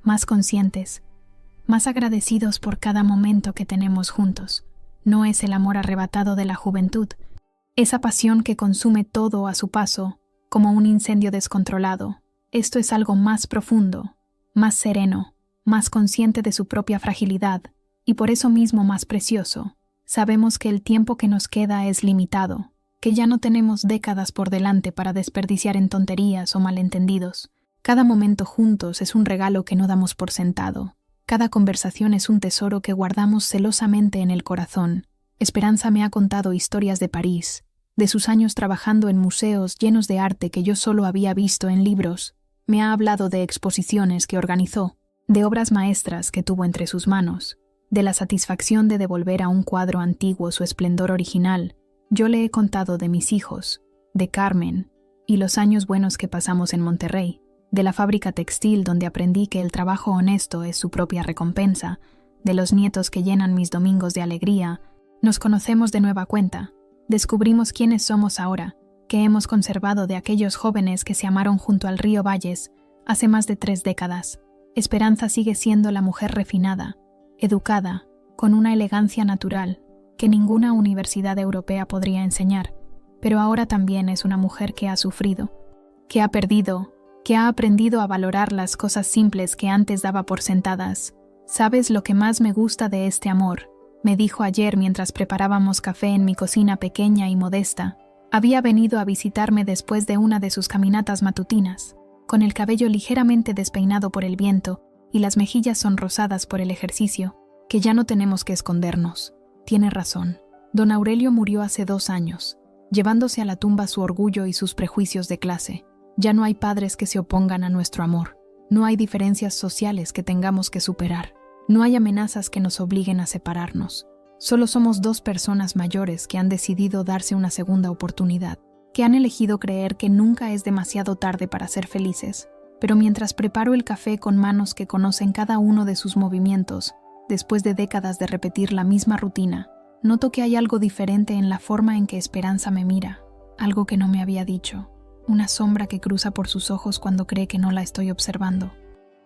más conscientes, más agradecidos por cada momento que tenemos juntos. No es el amor arrebatado de la juventud, esa pasión que consume todo a su paso, como un incendio descontrolado. Esto es algo más profundo, más sereno, más consciente de su propia fragilidad, y por eso mismo más precioso. Sabemos que el tiempo que nos queda es limitado, que ya no tenemos décadas por delante para desperdiciar en tonterías o malentendidos. Cada momento juntos es un regalo que no damos por sentado. Cada conversación es un tesoro que guardamos celosamente en el corazón. Esperanza me ha contado historias de París, de sus años trabajando en museos llenos de arte que yo solo había visto en libros. Me ha hablado de exposiciones que organizó, de obras maestras que tuvo entre sus manos, de la satisfacción de devolver a un cuadro antiguo su esplendor original. Yo le he contado de mis hijos, de Carmen, y los años buenos que pasamos en Monterrey, de la fábrica textil donde aprendí que el trabajo honesto es su propia recompensa, de los nietos que llenan mis domingos de alegría. Nos conocemos de nueva cuenta. Descubrimos quiénes somos ahora, que hemos conservado de aquellos jóvenes que se amaron junto al río Valles hace más de 3 décadas. Esperanza sigue siendo la mujer refinada, educada, con una elegancia natural que ninguna universidad europea podría enseñar, pero ahora también es una mujer que ha sufrido, que ha perdido, que ha aprendido a valorar las cosas simples que antes daba por sentadas. ¿Sabes lo que más me gusta de este amor?, me dijo ayer mientras preparábamos café en mi cocina pequeña y modesta. Había venido a visitarme después de una de sus caminatas matutinas, con el cabello ligeramente despeinado por el viento y las mejillas sonrosadas por el ejercicio, que ya no tenemos que escondernos. Tiene razón. Don Aurelio murió hace 2 años, llevándose a la tumba su orgullo y sus prejuicios de clase. Ya no hay padres que se opongan a nuestro amor. No hay diferencias sociales que tengamos que superar. No hay amenazas que nos obliguen a separarnos. Solo somos 2 personas mayores que han decidido darse una segunda oportunidad, que han elegido creer que nunca es demasiado tarde para ser felices. Pero mientras preparo el café con manos que conocen cada uno de sus movimientos, después de décadas de repetir la misma rutina, noto que hay algo diferente en la forma en que Esperanza me mira, algo que no me había dicho, una sombra que cruza por sus ojos cuando cree que no la estoy observando,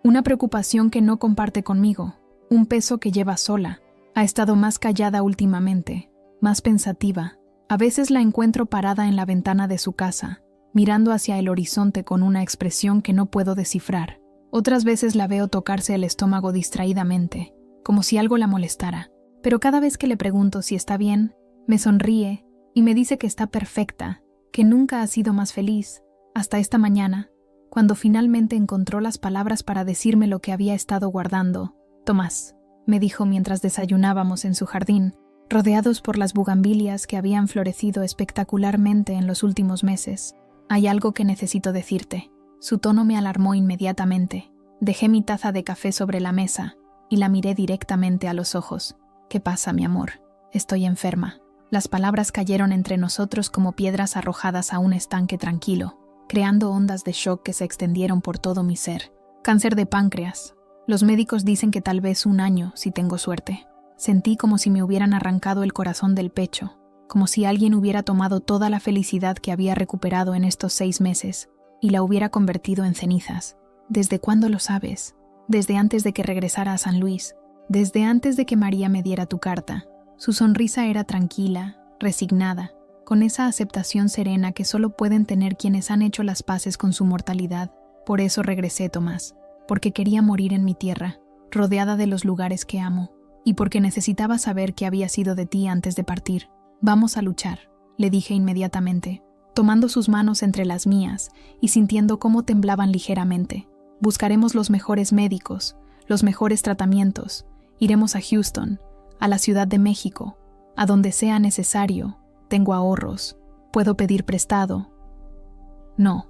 una preocupación que no comparte conmigo, un peso que lleva sola. Ha estado más callada últimamente, más pensativa. A veces la encuentro parada en la ventana de su casa, mirando hacia el horizonte con una expresión que no puedo descifrar. Otras veces la veo tocarse el estómago distraídamente, como si algo la molestara. Pero cada vez que le pregunto si está bien, me sonríe y me dice que está perfecta, que nunca ha sido más feliz, hasta esta mañana, cuando finalmente encontró las palabras para decirme lo que había estado guardando. «Tomás», me dijo mientras desayunábamos en su jardín, rodeados por las bugambilias que habían florecido espectacularmente en los últimos meses. «Hay algo que necesito decirte». Su tono me alarmó inmediatamente. Dejé mi taza de café sobre la mesa y la miré directamente a los ojos. «¿Qué pasa, mi amor? Estoy enferma». Las palabras cayeron entre nosotros como piedras arrojadas a un estanque tranquilo, creando ondas de shock que se extendieron por todo mi ser. «Cáncer de páncreas. Los médicos dicen que tal vez 1 año, si tengo suerte». Sentí como si me hubieran arrancado el corazón del pecho, como si alguien hubiera tomado toda la felicidad que había recuperado en estos 6 meses y la hubiera convertido en cenizas. «¿Desde cuándo lo sabes?» «Desde antes de que regresara a San Luis. Desde antes de que María me diera tu carta». Su sonrisa era tranquila, resignada, con esa aceptación serena que solo pueden tener quienes han hecho las paces con su mortalidad. «Por eso regresé, Tomás, porque quería morir en mi tierra, rodeada de los lugares que amo, y porque necesitaba saber qué había sido de ti antes de partir. Vamos a luchar», le dije inmediatamente, tomando sus manos entre las mías y sintiendo cómo temblaban ligeramente. «Buscaremos los mejores médicos, los mejores tratamientos. Iremos a Houston, a la Ciudad de México, a donde sea necesario. Tengo ahorros. Puedo pedir prestado». «No».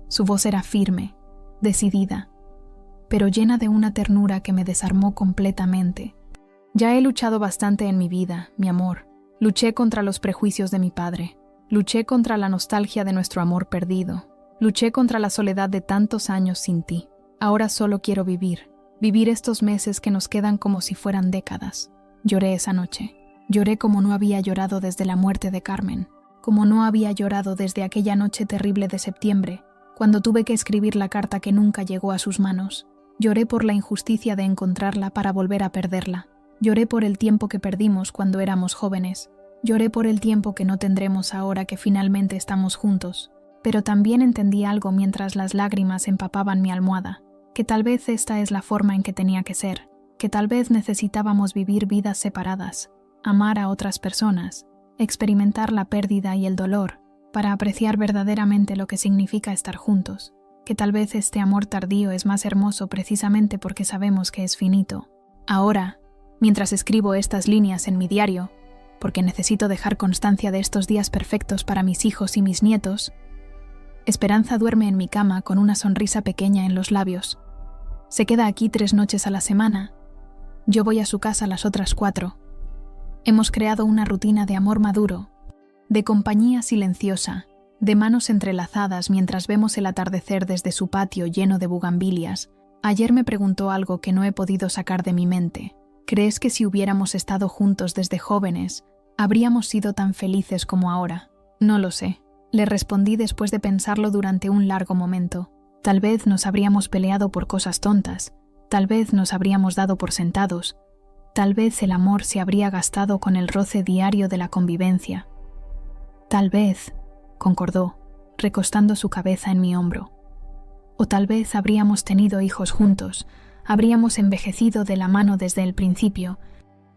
Su voz era firme, decidida, pero llena de una ternura que me desarmó completamente. «Ya he luchado bastante en mi vida, mi amor. Luché contra los prejuicios de mi padre. Luché contra la nostalgia de nuestro amor perdido. Luché contra la soledad de tantos años sin ti. Ahora solo quiero vivir estos meses que nos quedan como si fueran décadas». Lloré esa noche. Lloré como no había llorado desde la muerte de Carmen, como no había llorado desde aquella noche terrible de septiembre, cuando tuve que escribir la carta que nunca llegó a sus manos. Lloré por la injusticia de encontrarla para volver a perderla. Lloré por el tiempo que perdimos cuando éramos jóvenes. Lloré por el tiempo que no tendremos ahora que finalmente estamos juntos. Pero también entendí algo mientras las lágrimas empapaban mi almohada, que tal vez esta es la forma en que tenía que ser, que tal vez necesitábamos vivir vidas separadas, amar a otras personas, experimentar la pérdida y el dolor, para apreciar verdaderamente lo que significa estar juntos, que tal vez este amor tardío es más hermoso precisamente porque sabemos que es finito. Ahora, mientras escribo estas líneas en mi diario, porque necesito dejar constancia de estos días perfectos para mis hijos y mis nietos, Esperanza duerme en mi cama con una sonrisa pequeña en los labios. Se queda aquí 3 noches a la semana. Yo voy a su casa las otras 4. Hemos creado una rutina de amor maduro, de compañía silenciosa, de manos entrelazadas mientras vemos el atardecer desde su patio lleno de bugambilias. Ayer me preguntó algo que no he podido sacar de mi mente. ¿Crees que si hubiéramos estado juntos desde jóvenes, habríamos sido tan felices como ahora? No lo sé, le respondí después de pensarlo durante un largo momento. Tal vez nos habríamos peleado por cosas tontas, tal vez nos habríamos dado por sentados, tal vez el amor se habría gastado con el roce diario de la convivencia. Tal vez, concordó, recostando su cabeza en mi hombro. O tal vez habríamos tenido hijos juntos, habríamos envejecido de la mano desde el principio,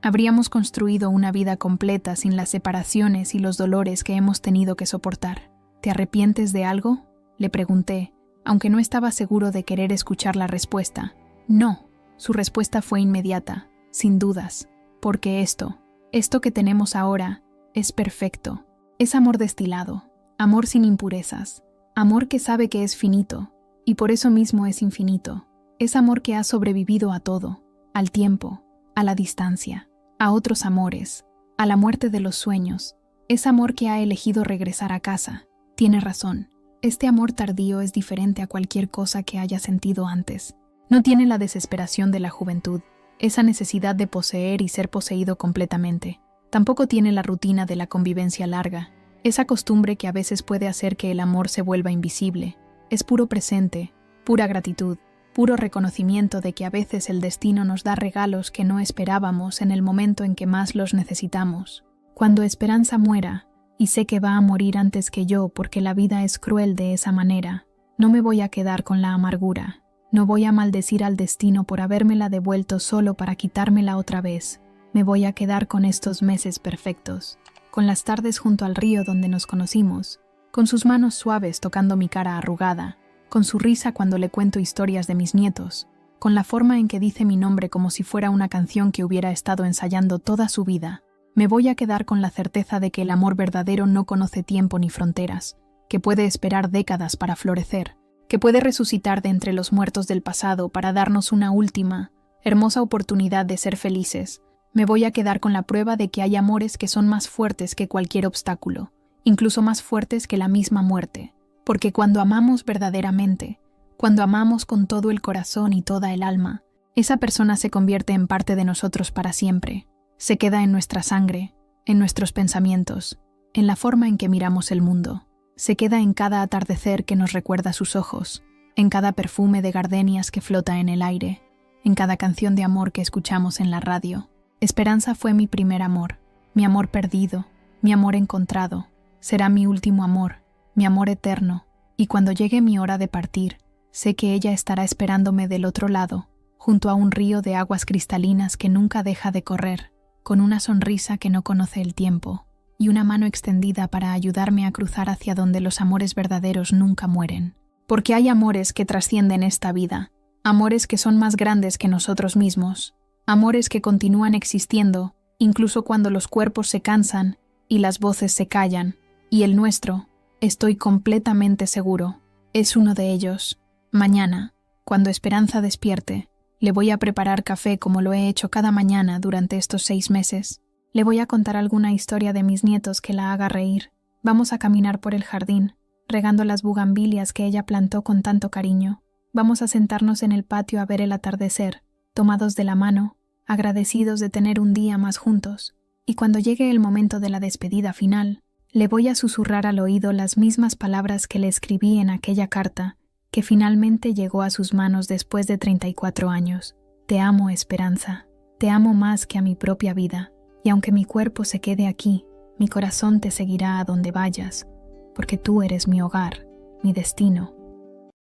habríamos construido una vida completa sin las separaciones y los dolores que hemos tenido que soportar. ¿Te arrepientes de algo?, le pregunté, aunque no estaba seguro de querer escuchar la respuesta. No, su respuesta fue inmediata, sin dudas, porque esto que tenemos ahora, es perfecto. Es amor destilado, amor sin impurezas, amor que sabe que es finito, y por eso mismo es infinito. Es amor que ha sobrevivido a todo, al tiempo, a la distancia, a otros amores, a la muerte de los sueños. Es amor que ha elegido regresar a casa. Tiene razón. Este amor tardío es diferente a cualquier cosa que haya sentido antes. No tiene la desesperación de la juventud, esa necesidad de poseer y ser poseído completamente. Tampoco tiene la rutina de la convivencia larga, esa costumbre que a veces puede hacer que el amor se vuelva invisible. Es puro presente, pura gratitud, puro reconocimiento de que a veces el destino nos da regalos que no esperábamos en el momento en que más los necesitamos. Cuando Esperanza muera, y sé que va a morir antes que yo porque la vida es cruel de esa manera, no me voy a quedar con la amargura, no voy a maldecir al destino por habérmela devuelto solo para quitármela otra vez. Me voy a quedar con estos meses perfectos, con las tardes junto al río donde nos conocimos, con sus manos suaves tocando mi cara arrugada, con su risa cuando le cuento historias de mis nietos, con la forma en que dice mi nombre como si fuera una canción que hubiera estado ensayando toda su vida. Me voy a quedar con la certeza de que el amor verdadero no conoce tiempo ni fronteras, que puede esperar décadas para florecer, que puede resucitar de entre los muertos del pasado para darnos una última, hermosa oportunidad de ser felices. Me voy a quedar con la prueba de que hay amores que son más fuertes que cualquier obstáculo, incluso más fuertes que la misma muerte, porque cuando amamos verdaderamente, cuando amamos con todo el corazón y toda el alma, esa persona se convierte en parte de nosotros para siempre. Se queda en nuestra sangre, en nuestros pensamientos, en la forma en que miramos el mundo. Se queda en cada atardecer que nos recuerda sus ojos, en cada perfume de gardenias que flota en el aire, en cada canción de amor que escuchamos en la radio. Esperanza fue mi primer amor, mi amor perdido, mi amor encontrado. Será mi último amor, mi amor eterno, y cuando llegue mi hora de partir, sé que ella estará esperándome del otro lado, junto a un río de aguas cristalinas que nunca deja de correr, con una sonrisa que no conoce el tiempo, y una mano extendida para ayudarme a cruzar hacia donde los amores verdaderos nunca mueren. Porque hay amores que trascienden esta vida, amores que son más grandes que nosotros mismos, amores que continúan existiendo, incluso cuando los cuerpos se cansan y las voces se callan, y el nuestro, estoy completamente seguro, es uno de ellos. Mañana, cuando Esperanza despierte, le voy a preparar café como lo he hecho cada mañana durante estos 6 meses. Le voy a contar alguna historia de mis nietos que la haga reír. Vamos a caminar por el jardín, regando las bugambilias que ella plantó con tanto cariño. Vamos a sentarnos en el patio a ver el atardecer, tomados de la mano, agradecidos de tener un día más juntos. Y cuando llegue el momento de la despedida final, le voy a susurrar al oído las mismas palabras que le escribí en aquella carta, que finalmente llegó a sus manos después de 34 años. Te amo, Esperanza. Te amo más que a mi propia vida. Y aunque mi cuerpo se quede aquí, mi corazón te seguirá a donde vayas, porque tú eres mi hogar, mi destino,